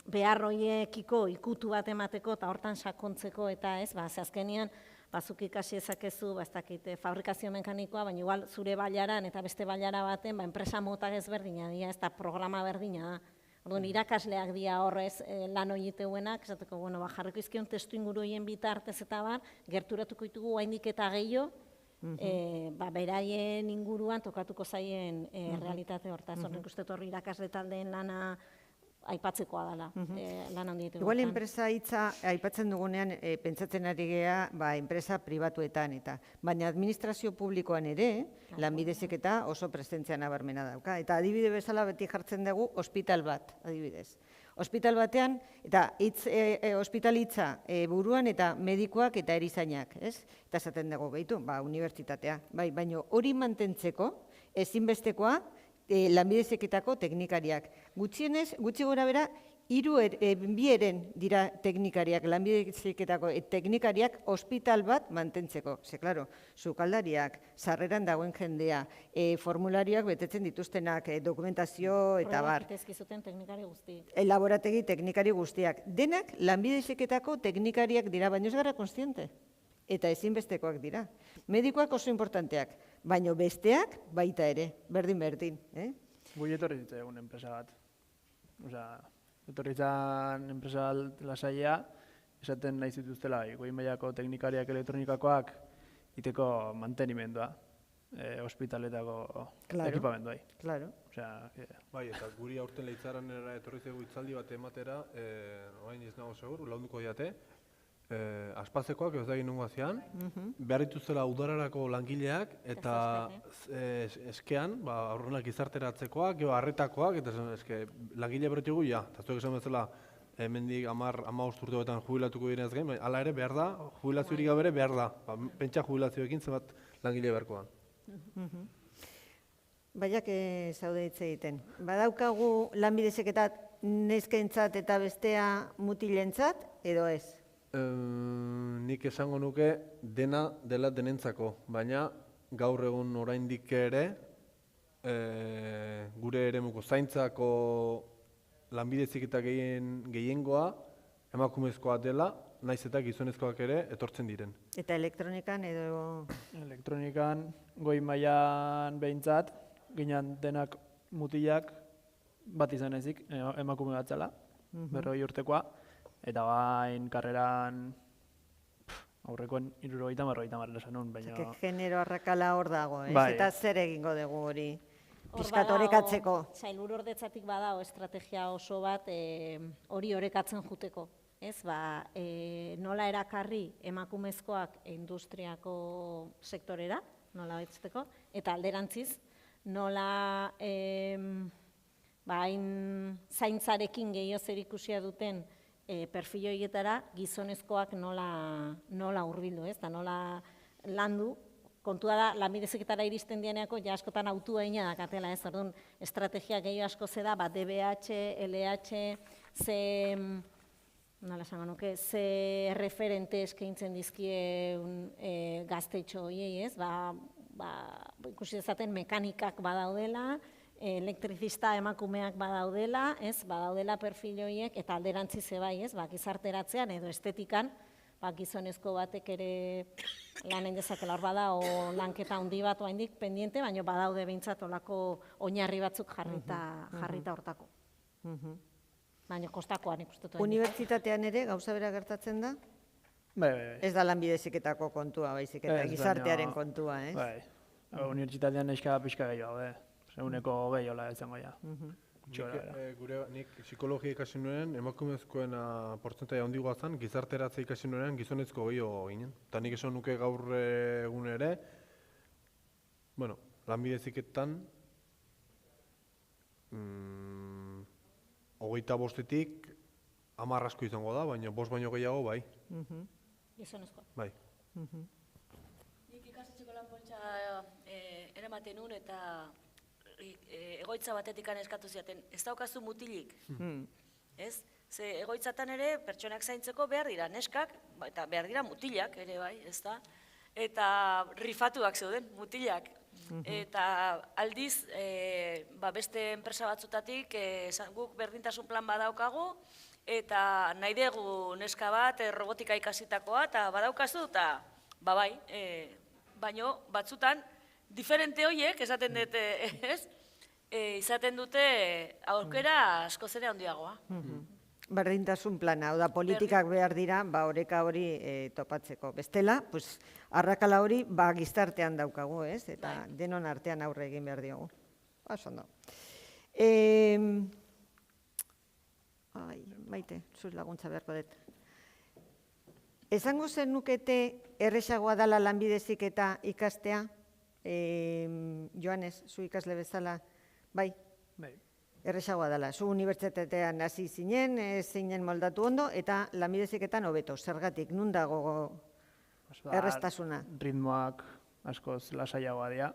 behar horiekiko ikutu bat emateko eta hortan sakontzeko eta ez, ze azkenean bazuk ikasi ezakezu, ez dakit, fabrikazio mekanikoa, baina igual zure bailaran eta beste bailara baten, enpresa mota ezberdina dira, ez da programa berdina da. Orduan, irakasleak dira horrez lan horieteuenak, esateko, jarriko izkion testu inguru horien bitartez eta gerturatuko ditugu oraindik eta gehiago, beraien inguruan tokatuko zaien realitate hortaz. Horren uste horri irakasle taldeen lana aipatzekoa dela, lan handietu. Igual enpresa hitza aipatzen dugunean pentsatzen ari gea enpresa pribatuetan eta, baina administrazio publikoan ere, lanbide heziketa oso presentzia nabarmena dauka. Eta adibide bezala beti jartzen dugu ospital bat, adibidez. Ospital batean, eta ospital hitza buruan eta medikuak eta erizainak, ez? Eta esaten dugu, behitu, unibertsitatea. Baina hori mantentzeko, ezinbestekoa, lanbide heziketako teknikariak. Gutxi gora bera, 2 eren dira teknikariak, lanbide heziketako teknikariak ospital bat mantentzeko. Ze, klaro, sukaldariak, sarreran dagoen jendea, formularioak betetzen dituztenak, dokumentazio eta bar. Ezkizuten teknikari guztiak. Laborategi teknikari guztiak. Denak lanbide heziketako teknikariak dira, baina ez gara konstiente. Eta ezinbestekoak dira. Medikoak oso importanteak, baina besteak baita ere, berdin. Gui etorri zitzaigun enpresa bat. Etorri zan enpresa lasaia, esaten nahi zituztela, goi mailako teknikariak elektronikakoak iteko mantenimendua, ospitaletako ekipamenduai. Claro. Bai, eta guri aurten leitzaran etorri zego itzaldi bat ematera, orain ez nago segur, launduko diate, Aspazekoak ez da egin nungo azian, behar dituztela udararako langileak eta eskean, aurrenak izarteratzekoak, gero arretakoak, eta langile berretiogu, eta zuek esan bezala, hemendik 10-15 urteetan jubilatuko direnez gain, hala ere behar da, jubilaziorik gabere behar da, pentsa jubilazioekin zenbat langile beharkoan. Baiak zaude hitz egiten. Badaukagu lanbide heziketat neskentzat eta bestea mutilentzat, edo ez? Nik esango nuke dena dela denentzako, baina gaur egun oraindik ere gure eremuko zaintzako lanbide heziketa gehiengoa emakumezkoa dela, naiz eta gizonezkoak ere etortzen diren. Eta elektronikan edo... Elektronikan goi mailan behintzat, ginen denak mutilak bat izan ezik, emakume bat zela, 40 urtekoa. Eta bain karreran aurrekoen 70-80 esan nun, baina... Genero arrakala hor dago, ez? Bai. Eta zer egingo dugu hori? Piskat orekatzeko. Sailburu ordetzatik badago estrategia oso bat hori orekatzen juteko. Ez, nola erakarri emakumezkoak industriako sektorera, nola baitzteko, eta alderantziz, nola zaintzarekin gehiago zerikusia duten perfil horietara gizonezkoak nola hurbildu, ez, eta nola landu. Kontua da, lanbide heziketara iristen dieneako, ja askotan autua ina dakatela, ez, orduan, estrategia gehiago asko zeda, DBH, LH, ze referente eskaintzen dizkie gaztetxo horiei, ez, ikusi dezaten mekanikak badaudela, elektrizista emakumeak badaudela, badaudela perfil horiek, eta alderantziz bai, gizarteratzean edo estetikan, gizonezko batek ere lan egin dezakela hor bada, o lanketa handi bat oraindik pendiente, baina badaude behintzat olako oinarri batzuk jarrita hortako. Baina kostakoan ikusten dut. Unibertsitatean ere gauza bera gertatzen da? Bai. Ez da lanbide heziketako kontua, baizik eta Ez, gizartearen baina- kontua, ez? Bai. Unibertsitatean neska pixka gehiago, Eguneko gehiola izango ja. Nik psikologia ikasi nuen, emakumezkoen portzentai handigoa zen, gizarteratze ikasi nuen gizonezko gehiago ginen. Eta nik esan nuke gaur egun ere, bueno, lanbide heziketan, 25-etik 10 asko izango da, baina 5 baino gehiago bai. Gizonezkoa. Bai. Nik ikastetxeko lan poltsa eramaten nun eta egoitza batetik eskatu ziaten, ez daukazu mutilik, ez? Ze egoitzatan ere pertsonak zaintzeko behar dira neskak, eta behar dira mutilak ere bai, ez da? Eta rifatuak zeuden, mutilak. Eta aldiz, beste enpresa batzutatik guk berdintasun plan badaukagu, eta nahi dugu neska bat robotika ikasitakoa, eta badaukazu, eta bai, baino batzutan, diferente horiek, esaten dute, ez? Izaten dute aukera askoz ere handiagoa. Berdintasun plana, hau da politikak behar dira, oreka hori topatzeko. Bestela, arrakala hori gizartean daukagu, ez? Eta denon artean aurre egin behar diogu. Ondo. Maite, zuz laguntza beharko dut. Esango zen nukete erresagoa dala lanbide heziketa ikastea? Joanes, zu ikasle bezala, bai? Bai. Erresagoa dela. Zu unibertsitatean hasi zinen moldatu ondo, eta lanbide heziketan hobeto. Zergatik, nun dago errestasuna? Ritmoak askoz lasaiagoa dira.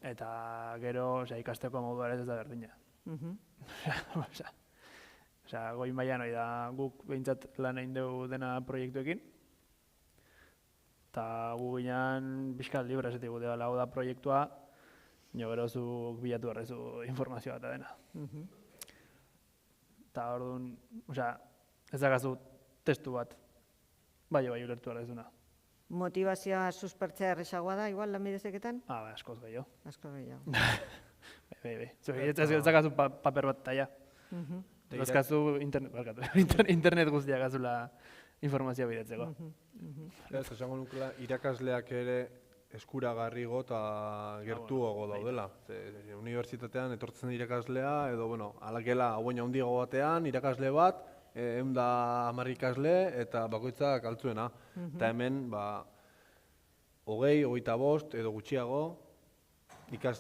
Eta gero, ikasteko modua ere ez da berdina. Goi mailan hori da, guk behintzat lan egin dugu dena proiektuekin. Eta gu ginen pixkat libre esetik gute hau da proiektua, gero zuk bilatu horrezu informazioa eta dena. Eta orduan, ez dakazu testu bat, bai ulertu horrezuna. Motivazioa suspertzea erresagoa da, igual, lanbide heziketan? Bai, askoz gehiago. Asko gehiago. Bai. Ez dakazu paper bat taia. Dazkazu internet guztiak azula informazioa bidetzeko. Ez, esango nukela, irakasleak ere eskuragarrigo eta gertuago daudela. Unibertsitatean etortzen irakaslea, edo, alakela hauena handiago batean, irakasle bat, 110 ikasle eta bakoitzak altzuena. Eta hemen, 20, 25 edo gutxiago,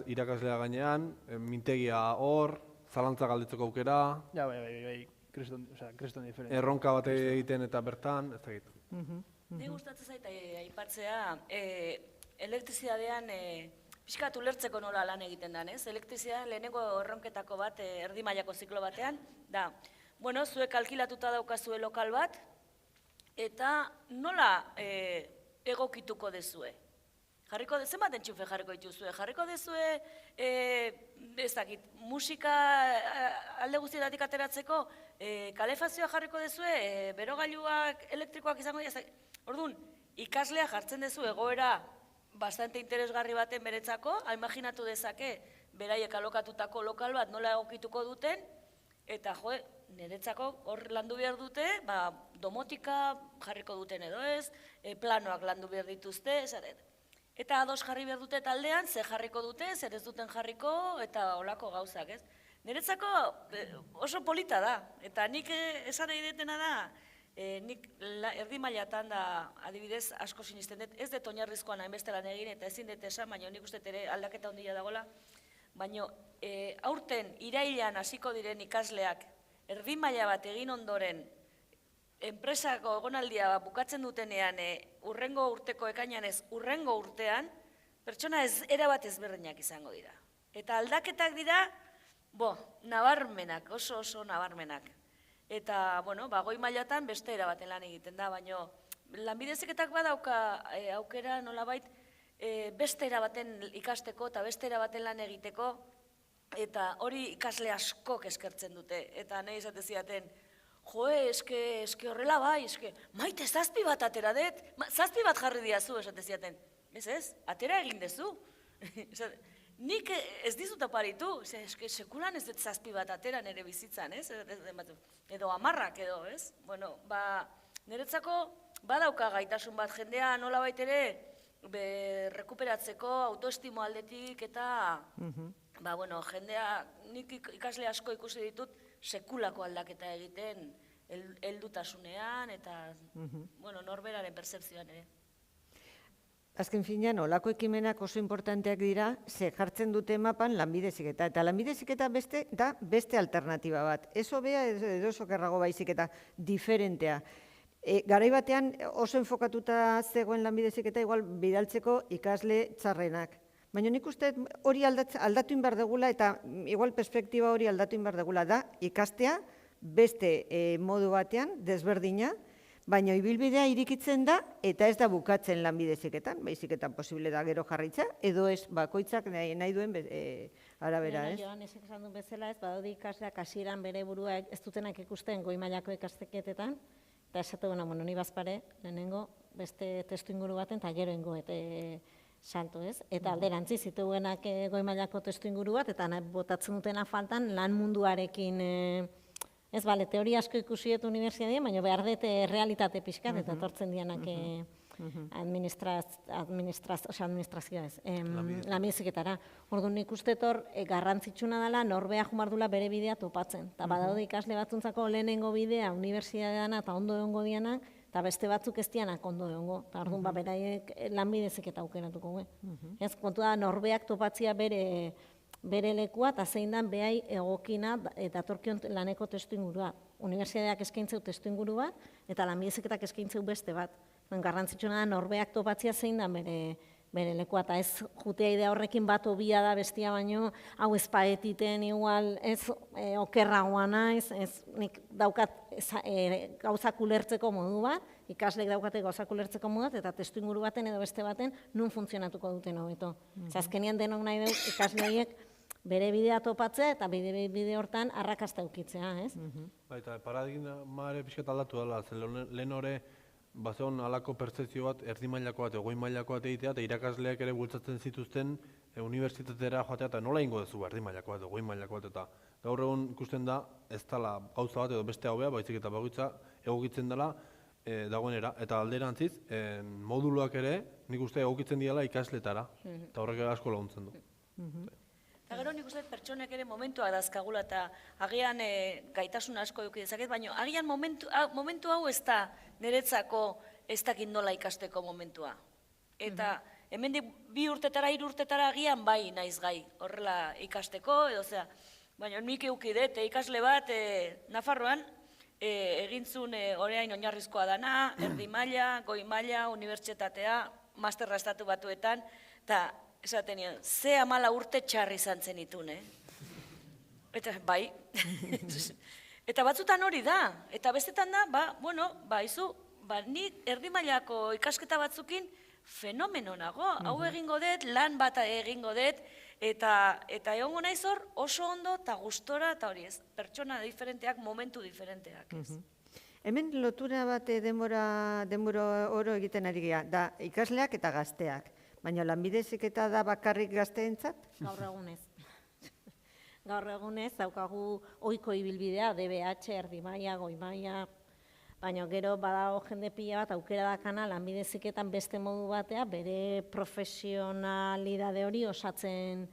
irakaslea gainean, mintegia hor, zalantza galdetzeko aukera. Ja, bai, kriston diferentzia. Erronka bat egiten eta bertan, ez dakit. Ni gustatzen zait aipatzea, elektrizidadean pixkat ulertzeko nola lan egiten den, ez? Elektrizidadean lehenengo erronketako bat erdi mailako ziklo batean, da, zuek alkilatuta daukazue lokal bat, eta nola egokituko dezue? Zenbat entxufe jarriko dituzue? Jarriko dezue, ez dakit, musika alde guztietatik ateratzeko, kalefazioa jarriko dezue, berogailuak elektrikoak izango dira. Orduan, ikaslea jartzen dezu egoera bastante interesgarri baten beretzako, imaginatu dezake, beraiek alokatutako lokal bat nola egokituko duten, eta niretzako hor landu behar dute, domotika jarriko duten edo ez, planoak landu behar dituzte, eta ados jarri behar dute taldean, zer jarriko dute, zer ez duten jarriko, eta olako gauzak, ez? Niretzako oso polita da, eta nik esan nahi detena da, nik erdi mailatan da, adibidez, asko sinisten dut, ez dut oinarrizkoan hainbeste lan egin, eta ezin dut esan, baina nik uste ere aldaketa handia dagoela, baina aurten irailean hasiko diren ikasleak, erdi maila bat egin ondoren, enpresako egonaldia bukatzen dutenean, urrengo urteko ekainan ez, urrengo urtean, pertsona erabat ezberdinak izango dira. Eta aldaketak dira, nabarmenak, oso nabarmenak. Eta, goi mailatan beste erabaten lan egiten da, baina lanbide heziketak badauka aukera nolabait beste era baten ikasteko eta beste era baten lan egiteko, eta hori ikasle askok eskertzen dute. Eta nahi esate zidaten, eske horrela bai, maite 7 bat atera dut, 7 bat jarri diazu, esate zidaten. Ez, atera egin dezu. Nik ez dizut oparitu, sekulan ez dut 7 bat atera nire bizitzan, ez? Edo 10 edo, ez? Bueno, niretzako badauka gaitasun bat jendea nola baitere rekuperatzeko autoestimo aldetik eta jendea, nik ikasle asko ikusi ditut sekulako aldaketa egiten heldutasunean eta norberaren pertzepzioan ere. Azken finean, olako ekimenak oso importanteak dira, ze jartzen dute mapan lanbide heziketa. Eta lanbide heziketa da beste alternatiba bat. Ez hobea edo oso kerrago baizik eta diferentea. Garai batean oso enfokatuta zegoen lanbide heziketa igual bidaltzeko ikasle txarrenak. Baina nik uste hori aldatu inbar degula eta igual perspektiba hori aldatu inbar degula da ikastea beste modu batean, desberdina, baina ibilbidea irikitzen da eta ez da bukatzen lanbide heziketan, baizik eta posible da gero jarritza, edo ez bakoitzak nahi duen arabera, ez? Joan, ezek esan duen bezala ez, badaude ikasleak hasieran bere burua ez dutenak ikusten goi mailako ikasteketetan, eta esate ni bazpare, lehenengo beste testu inguru baten, eta gero ingoet salto, ez? Eta alderantzi zituenak goi mailako testu inguru bat, eta botatzen dutena faltan lan munduarekin. Ez, bale, teoria asko ikusi dut unibertsitatean, baina behar dut realitate pixkat, eta etortzen dianak administrazioa ez, lanbide heziketara. Orduan nik uste hor garrantzitsuna dela norbea jumardula bere bidea topatzen. Eta badaude ikasle batzuntzako lehenengo bidea unibertsitateana eta ondo egongo dianak, eta beste batzuk ez dianak ondo egongo. Eta orduan beraiek lanbide heziketa aukeratuko. Ez, kontu da norbeak topatzia bere lekua eta zein dan behai egokina datorkion laneko testu ingurua. Unibertsitateak eskaintzeu testu inguru bat eta lanbide heziketak eskaintzeu beste bat. Garrantzitsuna da norbeak topatzia zein dan bere lekua eta ez jutea idea horrekin bat obia da bestia baino hau ez paetiten igual ez okerragoa naiz, ez nik daukat gauzak ulertzeko modu bat, ikaslek daukate gauzak ulertzeko modu bat eta testu inguru baten edo beste baten nun funtzionatuko duten hobeto. Azkenean denok nahi dugu ikasleiek bere bidea topatzea eta bide hortan arrakasta eukitzea, ez? Eta paradigmare pixkat aldatu dela, lehen hori bazeon halako pertzepzio bat, erdi mailako bat, goi mailako bat egitea, eta irakasleak ere bultzatzen zituzten unibertsitatera joatea, eta nola ingo duzu erdi mailako bat, goi mailako bat, eta gaur egun ikusten da, ez dela gauza bat edo beste hobea, baizik eta bakoitza egokitzen dela dagoenera, eta alderantziz, moduluak ere, nik uste egokitzen diela ikasletara, eta horrek asko laguntzen du. Eta gero nik uste pertsonek ere momentua dazkagula eta agian gaitasun asko eduki dezaket, baina agian momentu hau ez da niretzako ez dakit nola ikasteko momentua. Eta hemendik 2 urtetara, 3 urtetara agian bai naiz gai horrela ikasteko, edo zera, baina nik eduki dut ikasle bat Nafarroan egintzun orain oinarrizkoa dana, erdi maila, goi maila, unibertsitatea, masterra estatu batuetan, eta esaten nion, ze 14 urte txarri izan zen itun, Eta, bai. Eta batzutan hori da. Eta bestetan da, izu, nik erdi mailako ikasketa batzukin fenomeno nago. Hau egingo dut, lan bat egingo dut, eta egongo naiz hor oso ondo eta gustora, eta hori ez, pertsona diferenteak, momentu diferenteak. Hemen lotura bat denbora oro egiten ari gira, da ikasleak eta gazteak. Baina lanbide heziketa da bakarrik gazteentzat? Gaur egunez. Gaur egunez, daukagu ohiko ibilbidea, DBH, erdi maila, goi maila, baina gero badago jende pila bat aukera dakana lanbide heziketan beste modu batea, bere profesionalidade hori osatzen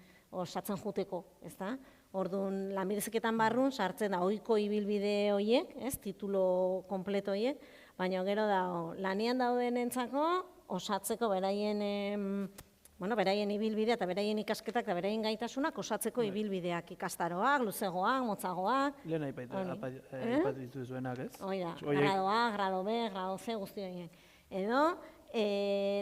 juteko, ezta? Orduan, lanbide heziketan barrun sartzen da ohiko ibilbide horiek, ez, titulo kompleto horiek, baina gero da lanean daudenentzako osatzeko beraien ibilbidea eta beraien ikasketak eta beraien gaitasunak osatzeko ibilbideak, ikastaroak, luzegoak, motzagoak. Lehen aipat dituzuenak, ez? Oida, grado A, grado B, grado C, guzti horiek. Edo,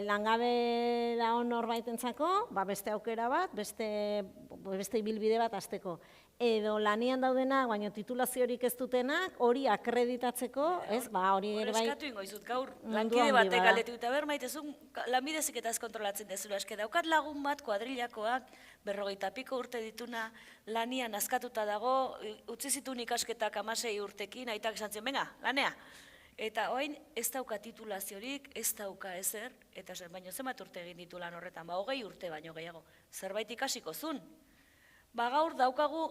langabe dago norbaitentzako, beste aukera bat, beste beste ibilbide bat hasteko. Edo lanian daudenak, baina titulaziorik ez dutenak, hori akreditatzeko, ez, hori ere bai... Eskatu ingo izut, gaur, mundu lankide handi batek bada. galdetu eta ber maitezun, lanbide heziketaz kontrolatzen dezula, eske daukat lagun bat kuadrilakoak, 50 piko urte dituna, lanian askatuta dago, utzi zituen ikasketak 16 urtekin, aitak esan zion, venga, lanea. Eta orain ez dauka titulaziorik, ez dauka ezer, eta baino zenbat urte egin ditu lan horretan, 20 urte baino gehiago, zerbait ikasiko zun. Gaur daukagu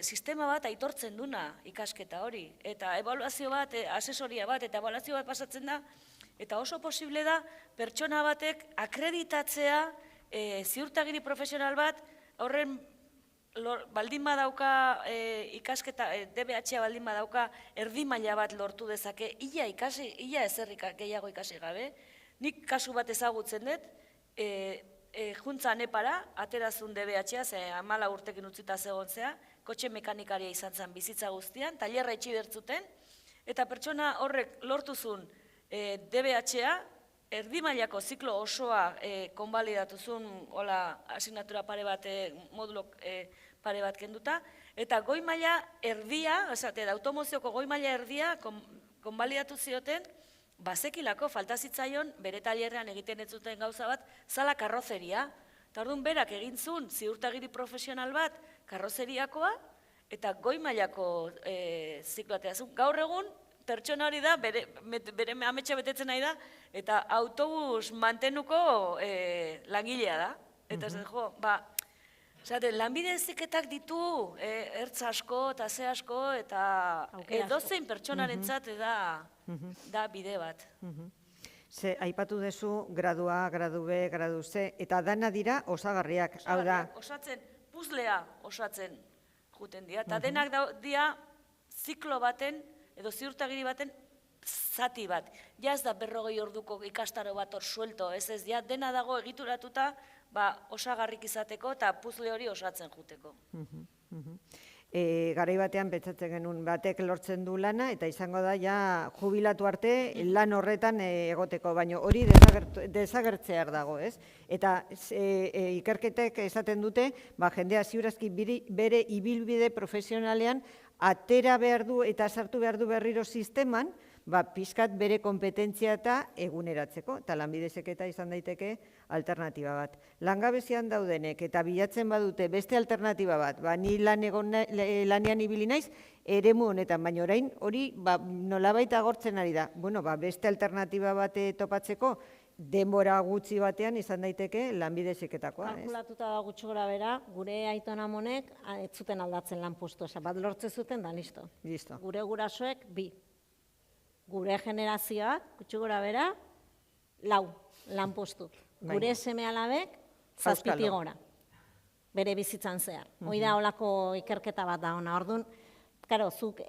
sistema bat aitortzen duna ikasketa hori, eta ebaluazio bat, asesoria bat, eta ebaluazio bat pasatzen da, eta oso posible da pertsona batek akreditatzea ziurtagiri profesional bat, horren baldin badauka ikasketa, DBH-a baldin badauka erdi maila bat lortu dezake, ia ezerrik gehiago ikasi gabe, nik kasu bat ezagutzen dut, juntza nepara, aterazun DBH-a, 14 urtekin utzita zegoentzea, kotxe mekanikaria izan zen bizitza guztian, tailerra itxi bertzuten, eta pertsona horrek lortuzun DBH-a, erdi mailako ziklo osoa konbalidatu zuen, hola, asignatura pare bat, modulo pare bat kenduta, eta goi maila erdia, automozioko goi maila erdia konbalidatu zioten, bazekilako falta zitzaion bere tailerrean egiten ez zuten gauza bat, zala karrozeria. Eta orduan berak egin zuen ziurtagiri profesional bat karrozeriakoa eta goi mailako zikloatea zuen. Gaur egun pertsona hori da, bere ametsa betetzen nahi da, eta autobus mantenuko langilea da. Eta ez jo, lanbide heziketak ditu ertz asko eta ze asko eta edozein pertsonarentzat da bide bat. Ze, aipatu duzu gradu A, gradu B, gradu C, eta dana dira osagarriak, hau da. Osatzen, puzlea osatzen juten dira, eta denak dira ziklo baten, edo ziurtagiri baten zati bat. Ja ez da 40 orduko ikastaro bat hor suelto, ez, ja dena dago egituratuta, osagarrik izateko eta puzle hori osatzen juteko. Garai batean pentsatzen genuen batek lortzen du lana eta izango da ja jubilatu arte lan horretan egoteko, baina hori desagertzear dago, ez? Eta ikerketek esaten dute, jendea ziurazki bere ibilbide profesionalean atera behar du eta sartu behar du berriro sisteman, pixkat bere kompetentzia eta eguneratzeko, eta lanbide heziketa izan daiteke alternatiba bat. Langabezian daudenek eta bilatzen badute beste alternatiba bat, ni lanean ibili naiz, eremu honetan, baina orain hori nolabait agortzen ari da. Bueno, beste alternatiba bat topatzeko, denbora gutxi batean izan daiteke lanbide heziketakoa. Kalkulatuta da gutxi gora bera, gure aiton amonek ez zuten aldatzen lanpostu, bat lortzen zuten da, listo. Gure gurasoek 2. Gure generazioak, gutxi gora bera, 4 lanpostu. Gure seme alabek, 7 gora. Bere bizitzan zehar. Hoi da holako ikerketa bat da ona. Orduan, karo, zuk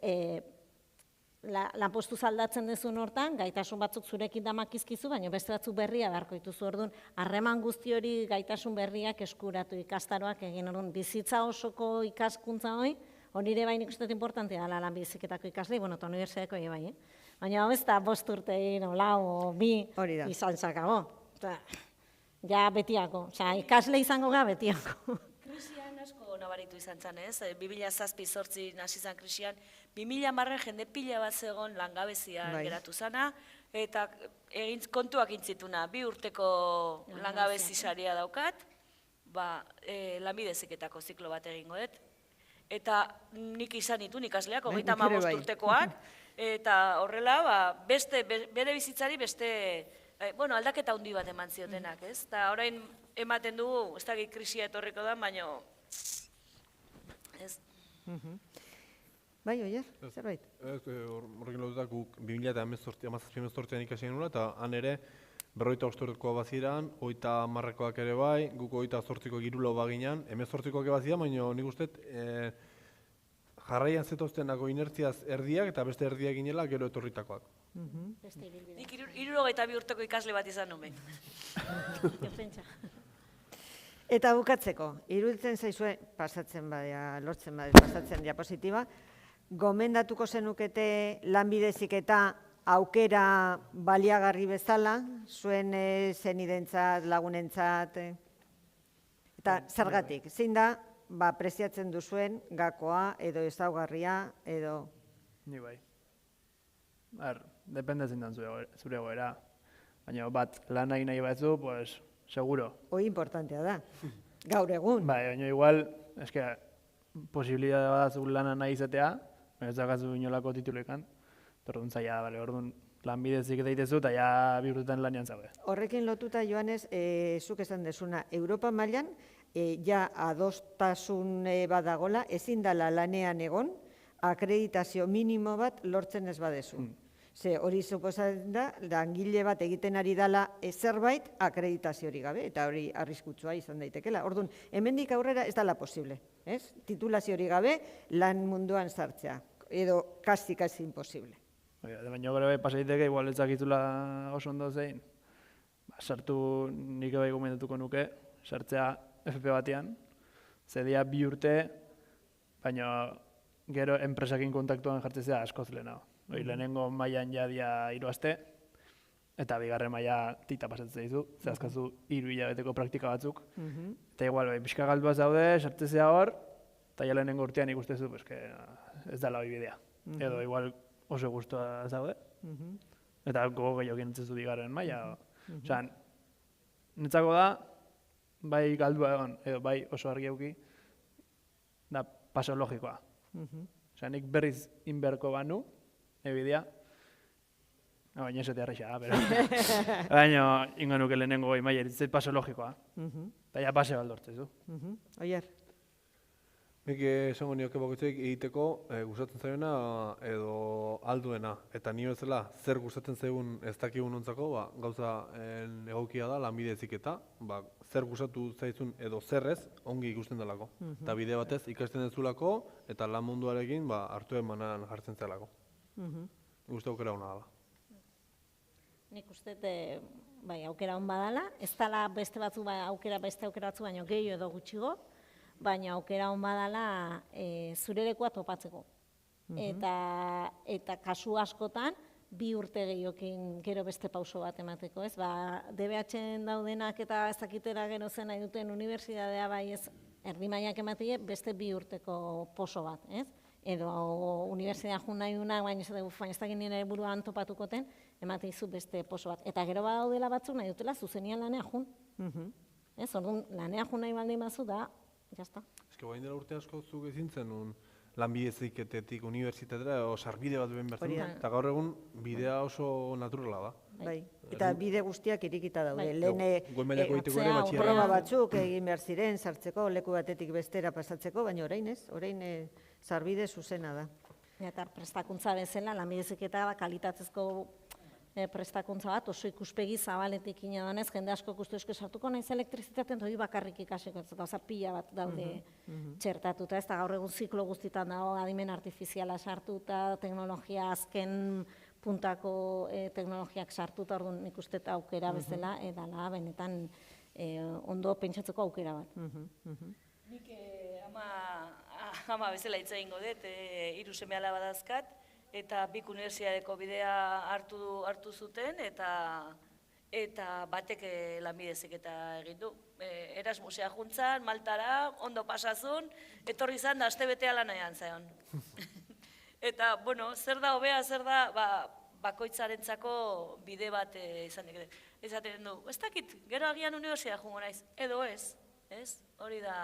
lanpostu zaldatzen dezun hortan, gaitasun batzuk zurekin damakizkizu, baina beste batzuk berria beharko dituzu. Orduan, harreman guzti hori gaitasun berriak eskuratu ikastaroak egin. Orduan, bizitza osoko ikaskuntza hori, hori ere bain ikustet importantea dela lanbide heziketako ikasle, eta unibertsitateko ere bai. Baina ez da 5 urte egin, 2 izan zakago. Ja betiako, ikasle izango ga betiako. Krisian asko nabaritu izan zen, ez? 2007-2008 hasi zen krisian, 2010 jende pila bat zegoen langabezia geratu zana, eta kontuak intzituna, 2 urteko langabezi saria daukat, lanbide heziketako ziklo bat egingo dut. Eta nik izan ditun ikasleak, 35 urtekoak, eta horrela, bere bizitzari beste, aldaketa handi bat eman ziotenak, ez? Eta orain ematen dugu, ez da krisia etorriko da, baina... Bai, Oier, zerbait? Horrekin lotutak guk 2018an ikasi genula, eta han ere 58 urtekoa baziran, 30-koak ere bai, guk 28ko girulo baginan, 18koak bazidan, baina nik uste jarraian zetoztenako inertziaz erdiak eta beste erdiak ginela gero etorritakoak. Nik 62 urteko ikasle bat izan nume. Eta bukatzeko, iruditzen zaizue, lortzen pasatzen diapositiba, gomendatuko zenukete lanbide heziketa aukera baliagarri bezala, zuen zenidentzat, lagunentzat, Eta zergatik, zein da, preziatzen duzuen gakoa, edo ezaugarria, edo... Ni bai. Depende zein dan zure goera. Baina bat lan nahi batzu, pues, seguro. Hoi importantea da, gaur egun. Bai, baina igual, eske, posibilidade badazu lana nahi izatea, baina ez dakazu inolako titulekan, orduan zaila, orduan lanbidezik daitezu, eta ja bi urtetan lanian zaude. Horrekin lotuta, Joanes, zuk esan desuna, Europa mailan, ja adostasun badagola, ezin dela lanean egon, akreditazio minimo bat lortzen ez badezu. Ze hori suposatzen da, langile bat egiten ari dela zerbait akreditazio hori gabe, eta hori arriskutsua izan daitekela. Orduan, hemendik aurrera ez dela posible, ez? Titulazio hori gabe lan munduan sartzea, edo kasi imposible. Baina gero pasa daiteke, igual ez dakizula oso ondo zein, sartu nik bai gomendatuko nuke, sartzea FP batean, zedia 2 urte, baina gero enpresakin kontaktuan jartzea askoz lehenago. Lehenengo mailan jadia 3 aste, eta bigarren maila tita pasatzen dizu, ze azkazu 3 hilabeteko praktika batzuk. Eta igual, pixka galdua zaude, sartzea hor, eta ja lehenengo urtean ikustezu, ez dela hori bidea. Edo igual oso guztua zaude, eta gogo gehiago entzezu bigarren maila. Osa, netzako da, bai galdua egon, edo bai oso argi euki, da paso logikoa. Osa, nik berriz inberko banu, ebidea, baina esate arraixa, baina ingo nuke lehenengo goi maia, ez paso logikoa, eta ja pase baldortzezu. Oier? Nik esango nioke bakoitzak egiteko gustatzen zaiona edo alduena. Eta ni bezala zer gustatzen zaigun ez dakigun ontzako, gauza egokia da lanbide heziketa, zer gustatu zaizun edo zerrez ongi ikusten delako. Eta bide batez ikasten dezulako eta lan munduarekin hartu emanan jartzen zelako. Uste aukera hona dela. Nik uste aukera hon badala, ez dela beste batzu aukera batzu baino gehiago edo gutxigo, baina aukera hon badala zure lekua topatzeko. Eta kasu askotan, 2 urte gehiokin gero beste pauso bat emateko, ez? DBH-en daudenak eta ez dakitera gero zen nahi duten unibertsitatea bai ez erdi mailak ematie beste 2 urteko poso bat, ez? Edo unibertsitatea jun nahi dunak, baina ez dakit nire buruan topatukoten, emate izu beste poso bat. Eta gero badaudela batzuk nahi dutela zuzenian lanea jun. Ez, orduan, lanea jun nahi baldin bazu da, jazta. Ez que bain dela urte asko zuk ezin zenun lanbide heziketetik unibertsitatera edo sarbide bat ben bertzen. Eta gaur egun bidea oso naturala da. Bai, eta bide guztiak irikita daude. Goi mailako egiteko ere batxierra. Proba batzuk egin behar ziren, sartzeko, leku batetik bestera pasatzeko, baina orain ez, orain sarbide zuzena da. Eta prestakuntza bezala, lanbide heziketa kalitatezko prestakuntza bat, oso ikuspegi zabaletik inadanez, jende asko ikustu esko sartuko naiz elektrizitatean, hori bakarrik ikasiko, ez gauza pila bat daude txertatuta, ez da gaur egun ziklo guztietan dago adimen artifiziala sartuta, teknologia azken puntako teknologiak sartuta, orduan nik uste aukera bezala, edala benetan ondo pentsatzeko aukera bat. Nik ama bezala hitz egingo dut, 3 seme alaba dazkat, eta 2 unibertsitateko bidea hartu zuten, eta batek lanbide heziketa egin du. Erasmusea juntzan, Maltara, ondo pasazun, etorri izan da astebetea lanean zaion. Eta, bueno, zer da hobea, zer da bakoitzarentzako bide bat izan dikete. Ezaten du, ez dakit, gero agian unibertsitatea jungo naiz, edo ez, hori da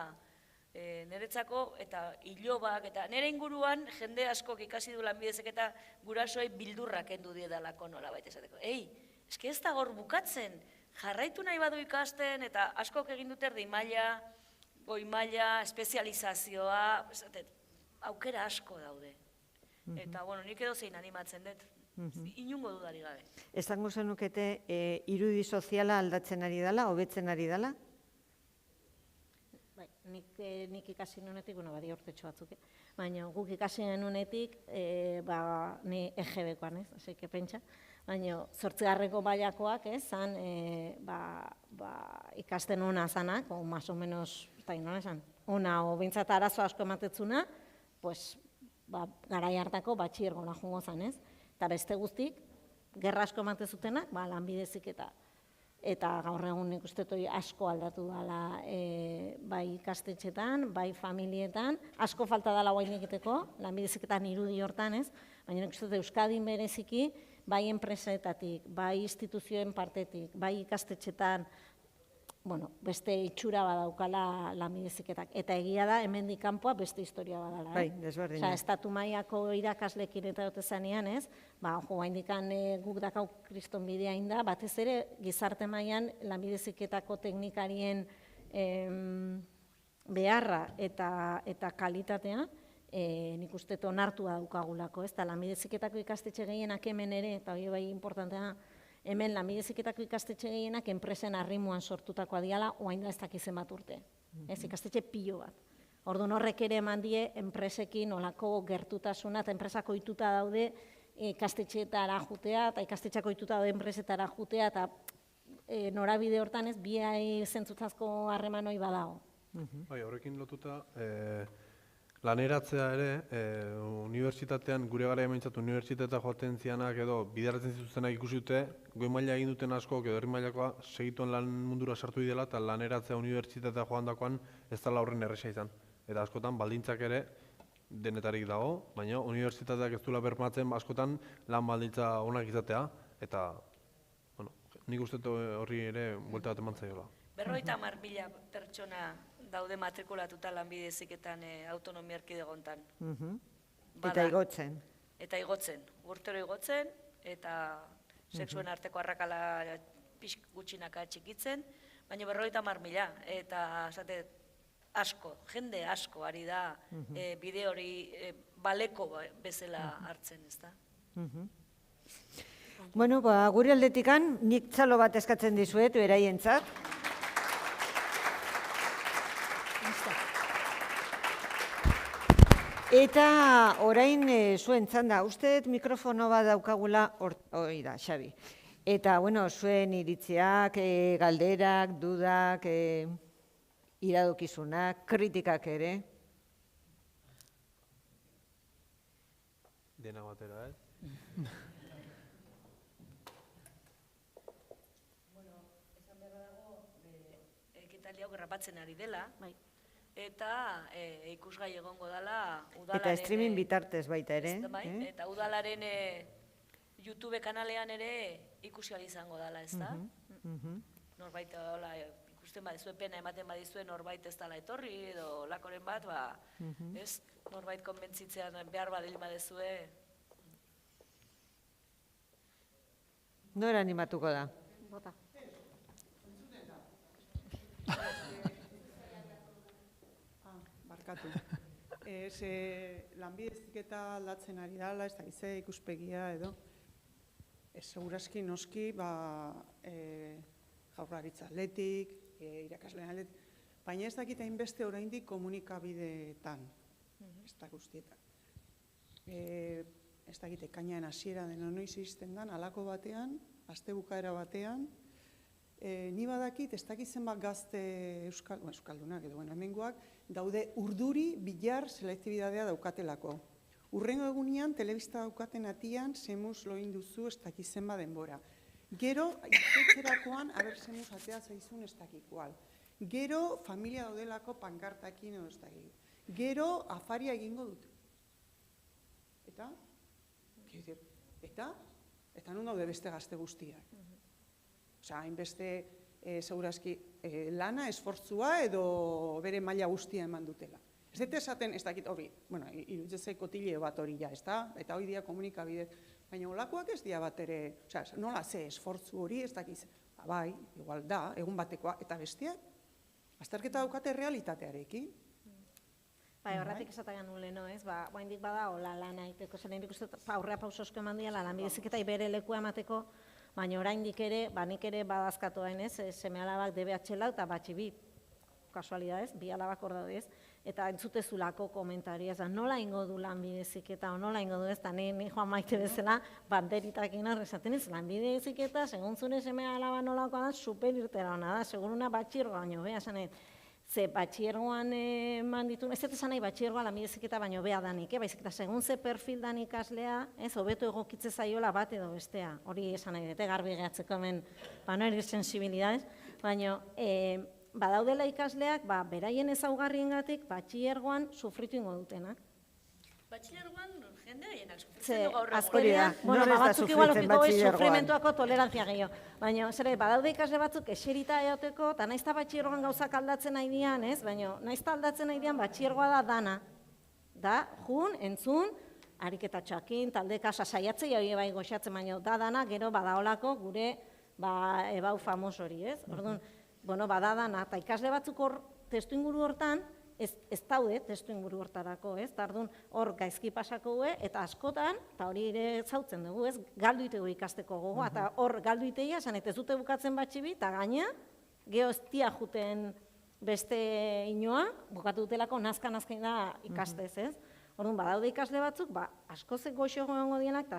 niretzako eta ilobak eta nire inguruan jende askok ikasi du lanbide heziketa gurasoei bildurrak kendu diedalako nolabait esateko. Eske ez da hor bukatzen, jarraitu nahi badu ikasten eta askok egin dute erdi maila, goi maila, espezializazioa, aukera asko daude. Eta, bueno, nik edo zein animatzen dut, inungo dudari gabe. Esango zenukete irudi soziala aldatzen ari dela, hobetzen ari dela? Nik ikasi nunetik, badi urtetxo batzuk, baina guk ikasi nunetik, ni EGB-koan, ez, aseke pentsa, baina 8. mailakoak, ez, zan, ikasten ona zanak, o más o menos, eta nola esan, ona, o bintzat arazo asko ematetzuna, pues, garai hartako batxiergona jungo zan, ez, eta beste guztik, gerra asko ematezutenak, lanbide heziketa. Eta gaur egun nik uste asko aldatu dela bai ikastetxetan, bai familietan, asko falta dela guain egiteko, lanbide heziketan irudi hortan, ez? Baina nik uste dut Euskadin bereziki, bai enpresetatik, bai instituzioen partetik, bai ikastetxetan, bueno, beste itxura badaukala lanbide heziketak. Eta egia da, hemendik kanpoa beste historia badala. Bai, desberdina. Osea, estatu mailako irakaslekin eta dute zanean, ez? Joaindikan guk dakau kriston bidea inda, batez ere gizarte mailan lanbide heziketako teknikarien beharra eta kalitatea, nik uste onartua daukagulako, ez? Eta lanbide heziketako ikastetxe gehienak hemen ere, eta hori bai importantea, hemen lanbide heziketako ikastetxe gehienak enpresen arrimuan sortutakoa diala, oain da ez dakizen bat urte. Ez, ikastetxe pilo bat. Orduan horrek ere eman die enpresekin olako gertutasuna, eta enpresak ohituta daude ikastetxeetara jutea, eta ikastetxeak ohituta daude enpresetara jutea, eta norabide hortan ez, bi zentzutazko harreman hori badago. Bai, horrekin lotuta, laneratzea ere, unibertsitatean, gure gara hementzat unibertsitatea joaten zianak edo bideratzen zituztenak ikusi dute, goi maila egin duten asko, edo herri mailakoa segituen lan mundura sartu dela, eta laneratzea unibertsitatea joan dakoan ez dela horren erresa izan. Eta askotan, baldintzak ere denetarik dago, baina unibertsitateak ez duela bermatzen askotan lan baldintza onak izatea, eta nik uste horri ere buelta bat eman zaiola. 50.000 pertsona daude matrikulatuta lanbide heziketan autonomia erkidegontan. Eta igotzen. Eta igotzen, urtero igotzen, eta sexuen arteko arrakala gutxinaka txikitzen, baina 50.000, eta asko, jende asko ari da bide hori baleko bezala hartzen, ez da? Bueno, gure aldetikan, nik txalo bat eskatzen dizuet, beraientzat. Eta orain zuen txanda, usteet mikrofono bat daukagula, hori da, Xabi. Eta, bueno, zuen iritziak, galderak, dudak, iradokizunak, kritikak ere. Dena batera, Ekitaldi hau grabatzen ari dela, eta ikusgai egongo dela udalaren... Eta streaming bitartez baita ere. Eta udalaren YouTube kanalean ere ikusi ahal izango dela, ez da? Norbait ikusten badizue, pena ematen badizue norbait ez dela etorri, edo lakoren bat, ez? Norbait konbentzitzean behar badil badizue. Nora animatuko da? Bota. Barkatu. Lanbide heziketa aldatzen ari dela, ez da gize ikuspegia edo. Segurazki noski, jaurlaritza atletik, irakasleen atletik, baina ez dakit hainbeste oraindik komunikabideetan, ez da guztietan. Ez dakit ekainean hasiera dena noiz iristen den, halako batean, astebukaera batean, ni badakit, ez dakit zenbat gazte euskaldunak edo hemengoak, daude urduri bilar selektibidadea daukatelako. Urrengo egunean, telebista daukaten atian, zemuz loin duzu ez dakit zenbat denbora. Gero, ikastetxerakoan, zemuz atea zaizun ez dakit kual. Gero, familia daudelako pankartakin edo ez dakit. Gero, afaria egingo dut. Eta? Eta non daude beste gazte guztiak. Osea, hainbeste segurazki lana, esfortzua edo bere maila guztia eman dutela. Ez dut esaten, ez dakit hori, bueno, iruditzei kotile bat hori ja, ez da? Eta hori dia komunikabide, baina olakoak ez dia bat ere, osea, nola ze esfortzu hori, ez dakit, bai, igual da, egun batekoa, eta besteak, azterketa daukate realitatearekin. Bai, horretik esatagan nuleno, ez? Oaindik bada, hola lana egiteko, zer nik uste aurrea pausosko eman diala, lanbide heziketa bere lekua emateko, baina oraindik ere, nik ere badazkatoain, ez? Seme alabak DBH lau eta batxi bi, kasualidadez, bi alabak hor daude, ez? Eta entzutezulako komentaria, ez da, nola ingo du lanbide heziketa, o nola ingo du, ez da, ni Joan Maite bezala, banderitakin hor esaten ez, lanbide heziketa, segun zure seme alaba nolakoa da, super irtera hona da, seguruna batxirroa baino, beha, esanet, ze batxiergoan eman ditu, ez esan nahi batxiergoa lanbide heziketa baino beha danik, baizik eta segun ze perfil dan ikaslea, ez, hobeto egokitze zaiola bat edo bestea, hori esan nahi dute, garbi gehatzeko hemen, no eres sensibilidades, baino, badaudela ikasleak, beraien ezaugarriengatik batxilergoan sufritu ingo dutenak. Batxilergoan jende gehienak Ze, sufritzen du gaur egun. azkenean, Nor ez da batzuk igual sufritzen okiko batxilergoan? sufrimentuako tolerantzia gehiago. Baina, badaude ikasle batzuk eserita eoteko, eta nahiz eta batxilergoan gauzak aldatzen nahi dian, ez? Baina, nahiz eta aldatzen nahi dian, batxilergoa da dana. Da, jun, entzun, ariketa txakin, taldeka saiatzei hori bai goxatzen, baina da dana, gero badaolako gure ebau famos hori, ez? Orduan, bada dana, eta ikasle batzuk hor testu inguru hortan, ez daude testu inguru hortarako, ez? Orduan, hor gaizki pasako gue, eta askotan, eta hori ere zautzen dugu, ez? Galdu itegu ikasteko gogoa, eta hor galdu iteia, esan ez dute bukatzen batxibi, eta gaina, geho ez tia juten beste inoa, bukatu dutelako nazka-nazkain da ikastez, ez? Orduan, badaude ikasle batzuk, askoze goxo gongo dienak, eta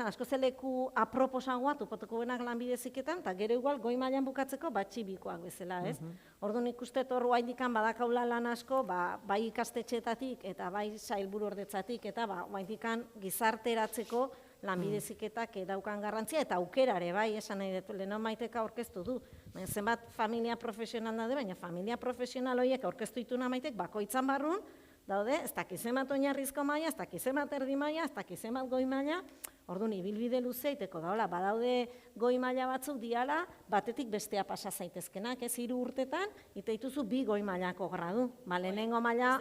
askoze leku aproposagoa topatuko benak lanbide heziketan, eta gero igual goi mailan bukatzeko batxibikoak bezala, ez? Orduan ikuste hor oraindikan badakaula lan asko, bai ikastetxeetatik eta bai sailburuordetzatik eta oraindikan gizarteratzeko lanbide heziketak daukan garrantzia eta aukerare, bai, esan nahi dut, leheno Maiteka aurkeztu du. Zenbat familia profesional daude, baina familia profesional horiek aurkeztu dituna Maitek bakoitzan barrun, daude, ez dakizemat oinarrizko maila, ez dakizemat erdi maila, ez dakizemat goi maila, orduan ibilbide luze iteko daola, badaude goi maila batzuk diala, batetik bestea pasa zaitezkenak, ez 3 urtetan, iteituzu 2 goi mailako gradu, lehenengo maila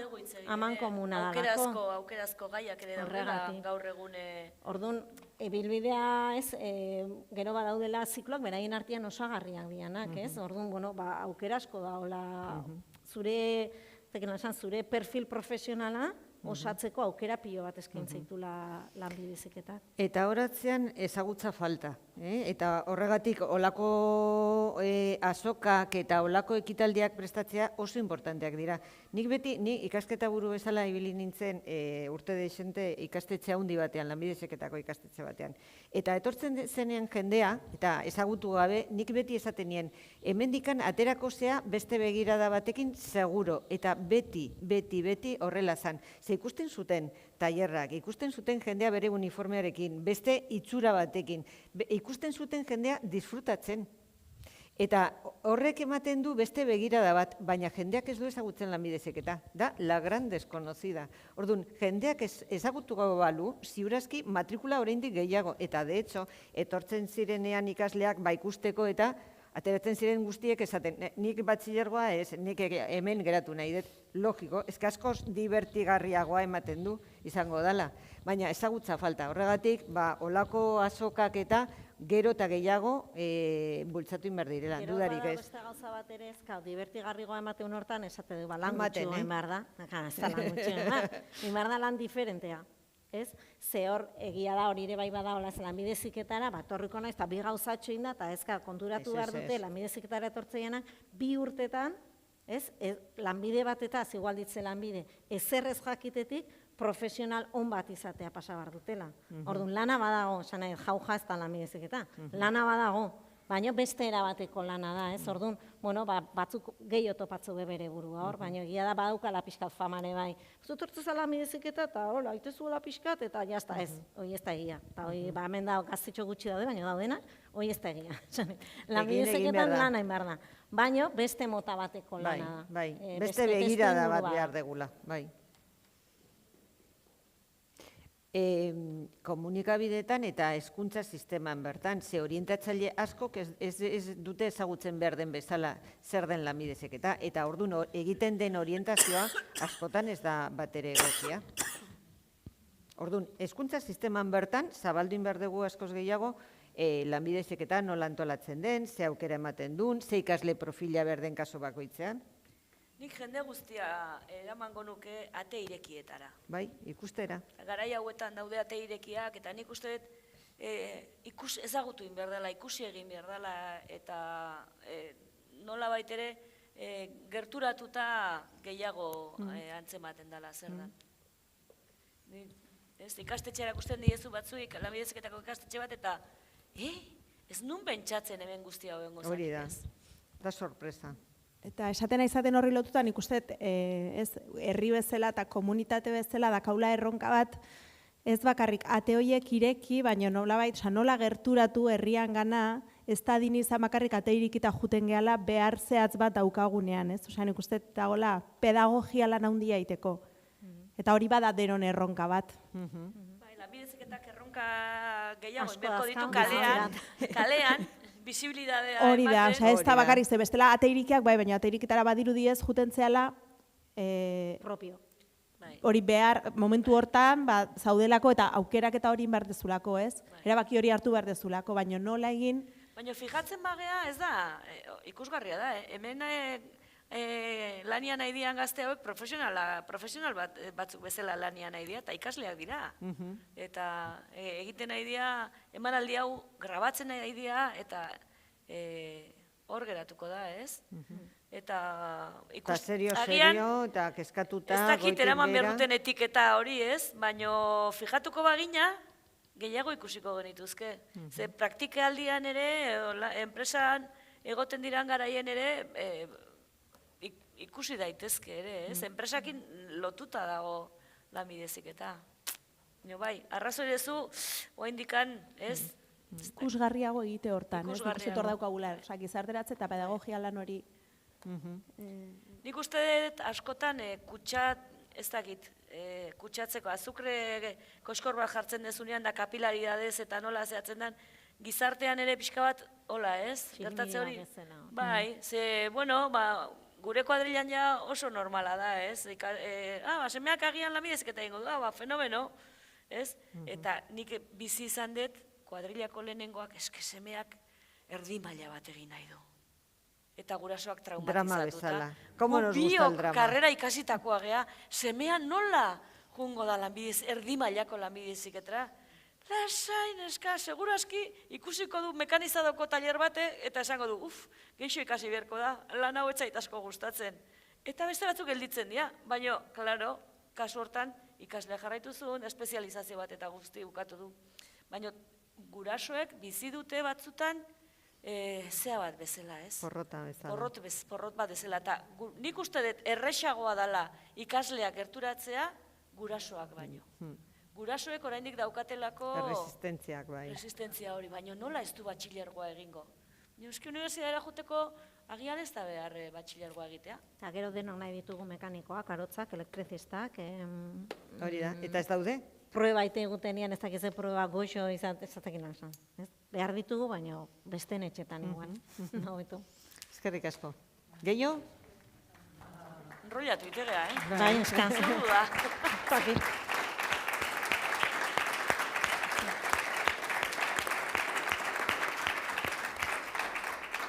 aman komuna dagako. Aukerazko gaiak ere daudela gaur egune. Orduan, ibilbidea ez, gero badaudela zikloak beraien artean osagarriak dianak, ez? Orduan, aukerasko daola zure perfil profesionala osatzeko aukera pilo bat eskaintzaitula lanbide heziketak. Eta horatzean ezagutza falta. Eta horregatik olako azokak eta olako ekitaldiak prestatzea oso importanteak dira. Nik beti, ni ikasketa buru bezala ibili nintzen urte desente ikastetxe handi batean, lanbide heziketako ikastetxe batean. Eta etortzen zenean jendea, eta ezagutu gabe, nik beti esaten nien, hemendikan aterako zea beste begirada batekin seguro, eta beti horrela zan. Ze ikusten zuten tailerrak, ikusten zuten jendea bere uniformearekin, beste itxura batekin, ikusten zuten jendea disfrutatzen. Eta horrek ematen du beste begirada bat, baina jendeak ez du ezagutzen lanbide heziketa, da la gran desconocida. Orduan, jendeak ezagutu gau balu, ziurazki matrikula oraindik gehiago, eta de hecho, etortzen zirenean ikasleak ikusteko eta ateratzen ziren guztiek esaten, nik batxilergoa ez, nik hemen geratu nahi dut, logiko, ez askoz divertigarriagoa ematen du izango dela, baina ezagutza falta. Horregatik, olako azokak eta gero eta gehiago bultzatu inber direla, dudarik ez. Gero beste gauza bat ere ez, divertigarriagoa ematen hortan esate du, lan gutxu emar da, ez da lan gutxu emar da lan diferentea. Ze hor, egia da, hori ere bai bada hola, lanbide heziketara, torriko naiz, eta 2 gauzatxo inda, eta konturatu behar dute, lanbide heziketara etortzeianak, 2 urtetan, lanbide batetaz, igual ditze lanbide, ezerrez jakitetik, profesional on bat izatea pasa behar dutela. Orduan, lana badago, esan nahi, jauja ez da lanbide heziketa, lana badago, baina beste erabateko lana da, ez? Orduan, batzuk gehiago topatzu bere burua hor, baina egia da badaukala pixkat famane bai. Zutortzu zala mideziketa eta hola, aitezuela pixkat eta jazta ez, hori ez da egia. Eta hori, hemen da gaztetxo gutxi daude, baina daudenak, hori ez da egia. Lanbidezeketan lana behar da. Baina beste mota bateko lana da. Bai, beste begirada bat behar degula, bai. Komunikabideetan eta hezkuntza sisteman bertan, ze orientatzaile askok ez dute ezagutzen behar den bezala zer den lanbide heziketa, eta orduan egiten den orientazioa askotan ez da batere egokia. Orduan, hezkuntza sisteman bertan, zabalduin behar dugu askoz gehiago, lanbide heziketa nola antolatzen den, ze aukera ematen duen, ze ikasle profila behar den kaso bakoitzean. Nik jende guztia eramango nuke ate irekietara. Bai, ikustera. Garai hauetan daude ate irekiak, eta nik uste dut ezagutu behar dela, ikusi egin behar dela, eta nola baitere gerturatuta gehiago antzematen dela zer da. Ikastetxe erakusten diezu batzuik, lanbide heziketako ikastetxe bat, eta ez nun pentsatzen hemen guztia hoben gozak. Hori da sorpresa. Eta esaten izaten horri lotutan ikuste herri bezala eta komunitate bezala dakaula erronka bat ez bakarrik ate horiek ireki, baina nola gerturatu herrian gana ez da din izan bakarrik ate irikita juten gehala behar zehatz bat daukagunean, ez? Osea, nik uste dagoela pedagogia lan handia egiteko. Eta hori bada denon erronka bat. Bai, lanbide heziketak erronka gehiago Asko inberko ditu dauzkan, kalean, bisibilidadea Hori da, ematen. osea, ez da bakarrik, ze bestela ate irikiak, bai, baina ate irikitara badirudiez juten zehala, Propio. Bai. hori behar, momentu hortan, zaudelako eta aukerak eta hori behar dezulako, ez? Erabaki hori hartu behar dezulako, baina nola egin, Baina fijatzen bagea, ez da, ikusgarria da, hemen lanian nahi dian gazte hauek profesional batzuk bezala lanian nahi dira, eta ikasleak dira. Eta egiten nahi dira, emanaldi hau grabatzen nahi dira, eta hor geratuko da, ez? Eta Eta serio, agian, eta kezkatuta, ez dakit goitik eraman behar behera. duten etiketa hori, ez? Baina fijatuko bagina, gehiago ikusiko genituzke. Ze praktikaldian ere, enpresan egoten diran garaien ere, ikusi daitezke ere, ez? Enpresakin lotuta dago lanbide heziketa. Jo bai, arrazoi dezu, oaindikan, ez? ikusgarriago egite hortan, ez? Nik uste hor Ikusgarriago. daukagula, osea, gizarteratze eta pedagogia lan hori. Nik uste dut askotan ez dakit, kutsatzeko azukre koskor bat jartzen dezunean da kapilaridadez eta nola zehatzen den, gizartean ere pixka bat, hola ez? Gertatze hori? bezala. Bai, ze, bueno, gure kuadrilan ja oso normala da, ez? Semeak agian lanbide heziketa egingo du, fenomeno, ez? Eta nik bizi izan dut, kuadrilako lehenengoak eske semeak erdi maila bat egin nahi du. Eta gurasoak Drama traumatizatuta. bezala. Komo nos gusta el Biok drama. karrera ikasitakoa gea, semea nola jungo da erdi mailako lanbide heziketara? Lasai, neska, seguraski ikusiko du mekanizadoko tailer bate eta esango du, geixo ikasi beharko da, lan hau ez zait asko gustatzen. Eta beste batzuk gelditzen dira, baina, klaro, kasu hortan ikaslea jarraitu zuen, espezializazio bat eta guzti bukatu du. Baina gurasoek bizi dute batzutan zea bat bezala, ez? Porrota bezala. Porrot bat bezala. Eta nik uste dut erresagoa dela ikasleak gerturatzea gurasoak baino. Gurasoek oraindik daukatelako Resistentziak, bai. resistentzia hori, baina nola ez du batxilergoa egingo? Euski Unibertsitatera joteko agian ez da behar batxilergoa egitea. Eta gero denok nahi ditugu mekanikoak, arotzak, elektrizistak, Hori da, eta ez daude? proba ite egutenian ez dakize proba goxo izatekin esan. Behar ditugu, baina beste etxetan igual. Hobeto. Eskerrik asko. Gehiago? Enrollatu itegea, Bai, eska. Zuru da.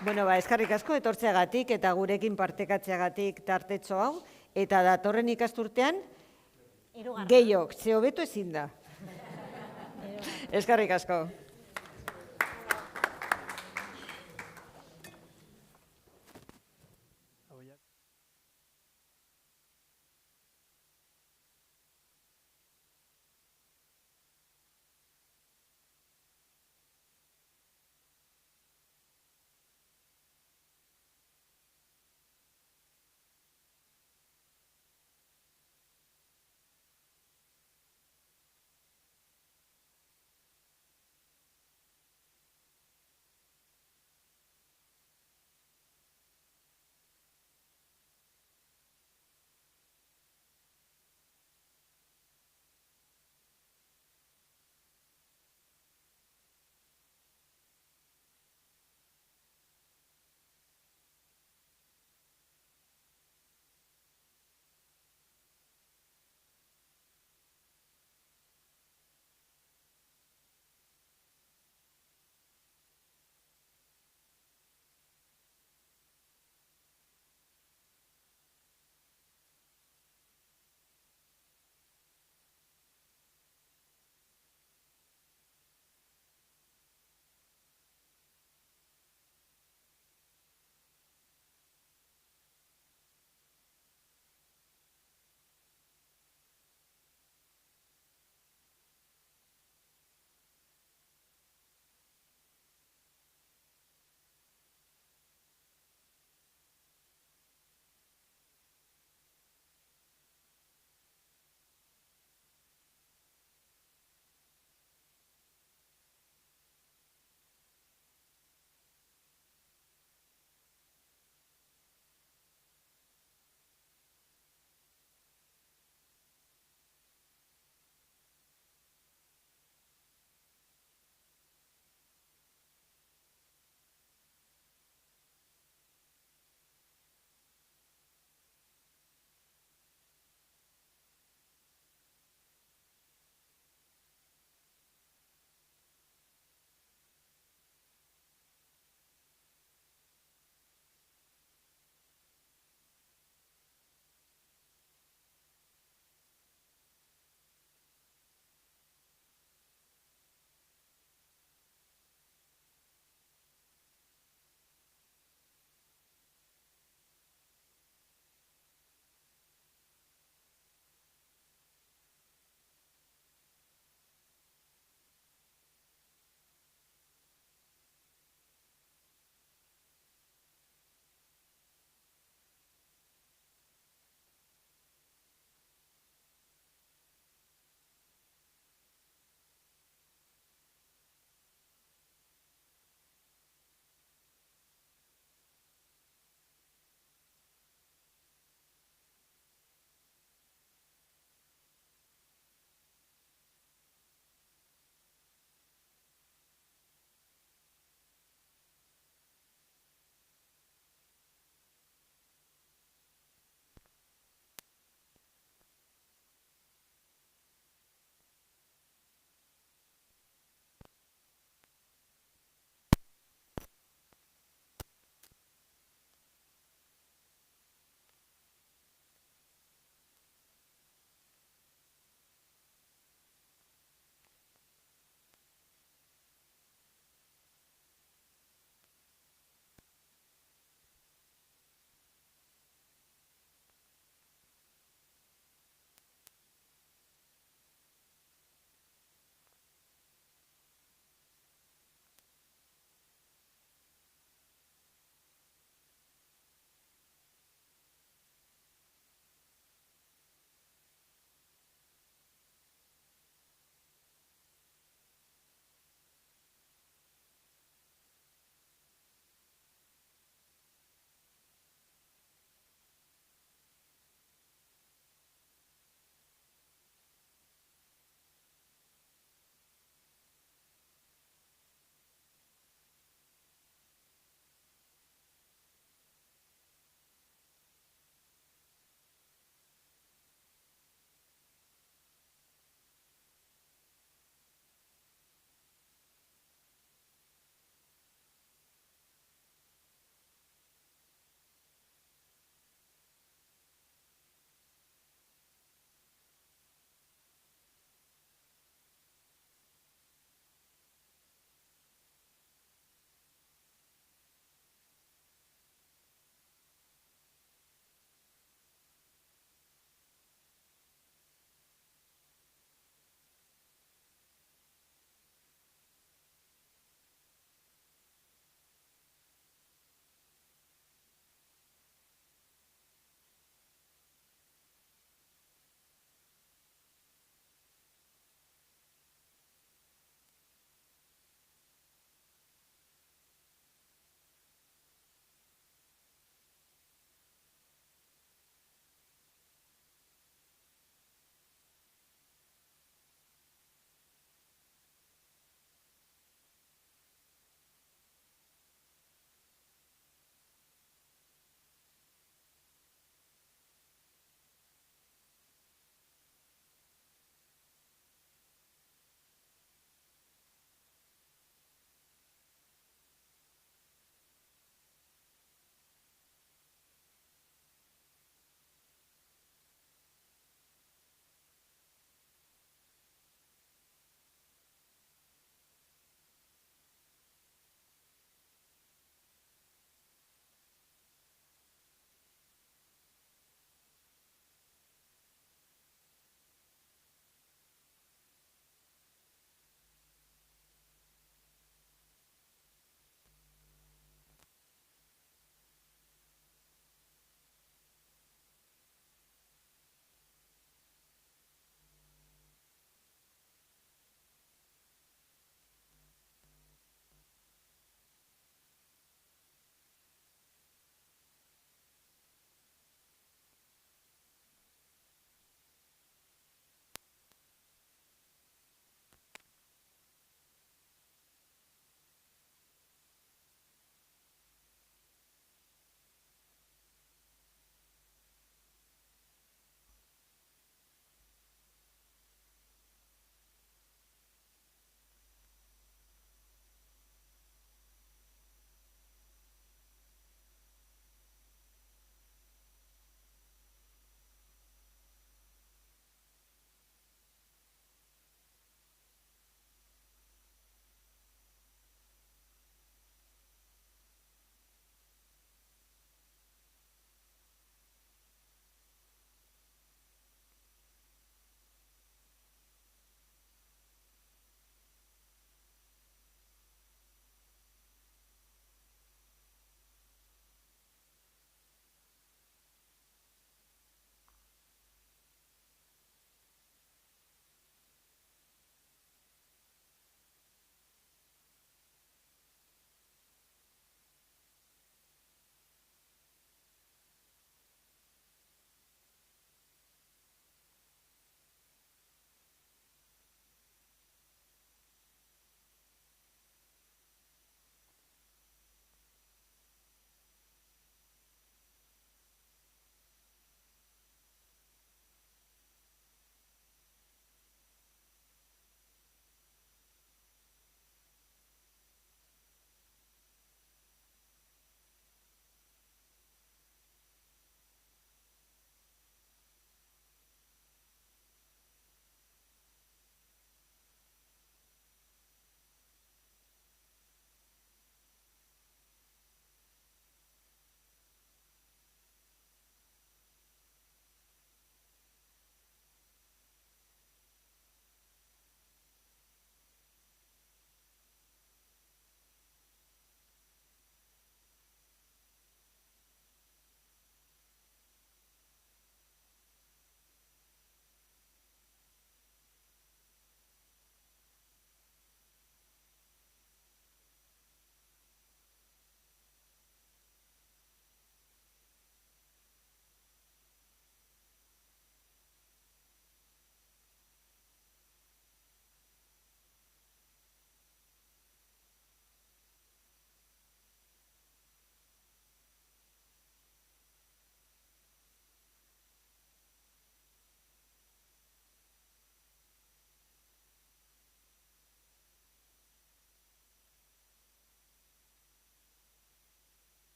Bueno, eskerrik asko etortzeagatik eta gurekin partekatzeagatik tartetxo hau, eta datorren ikasturtean gehiok, ze hobeto ezin da. Eskerrik asko.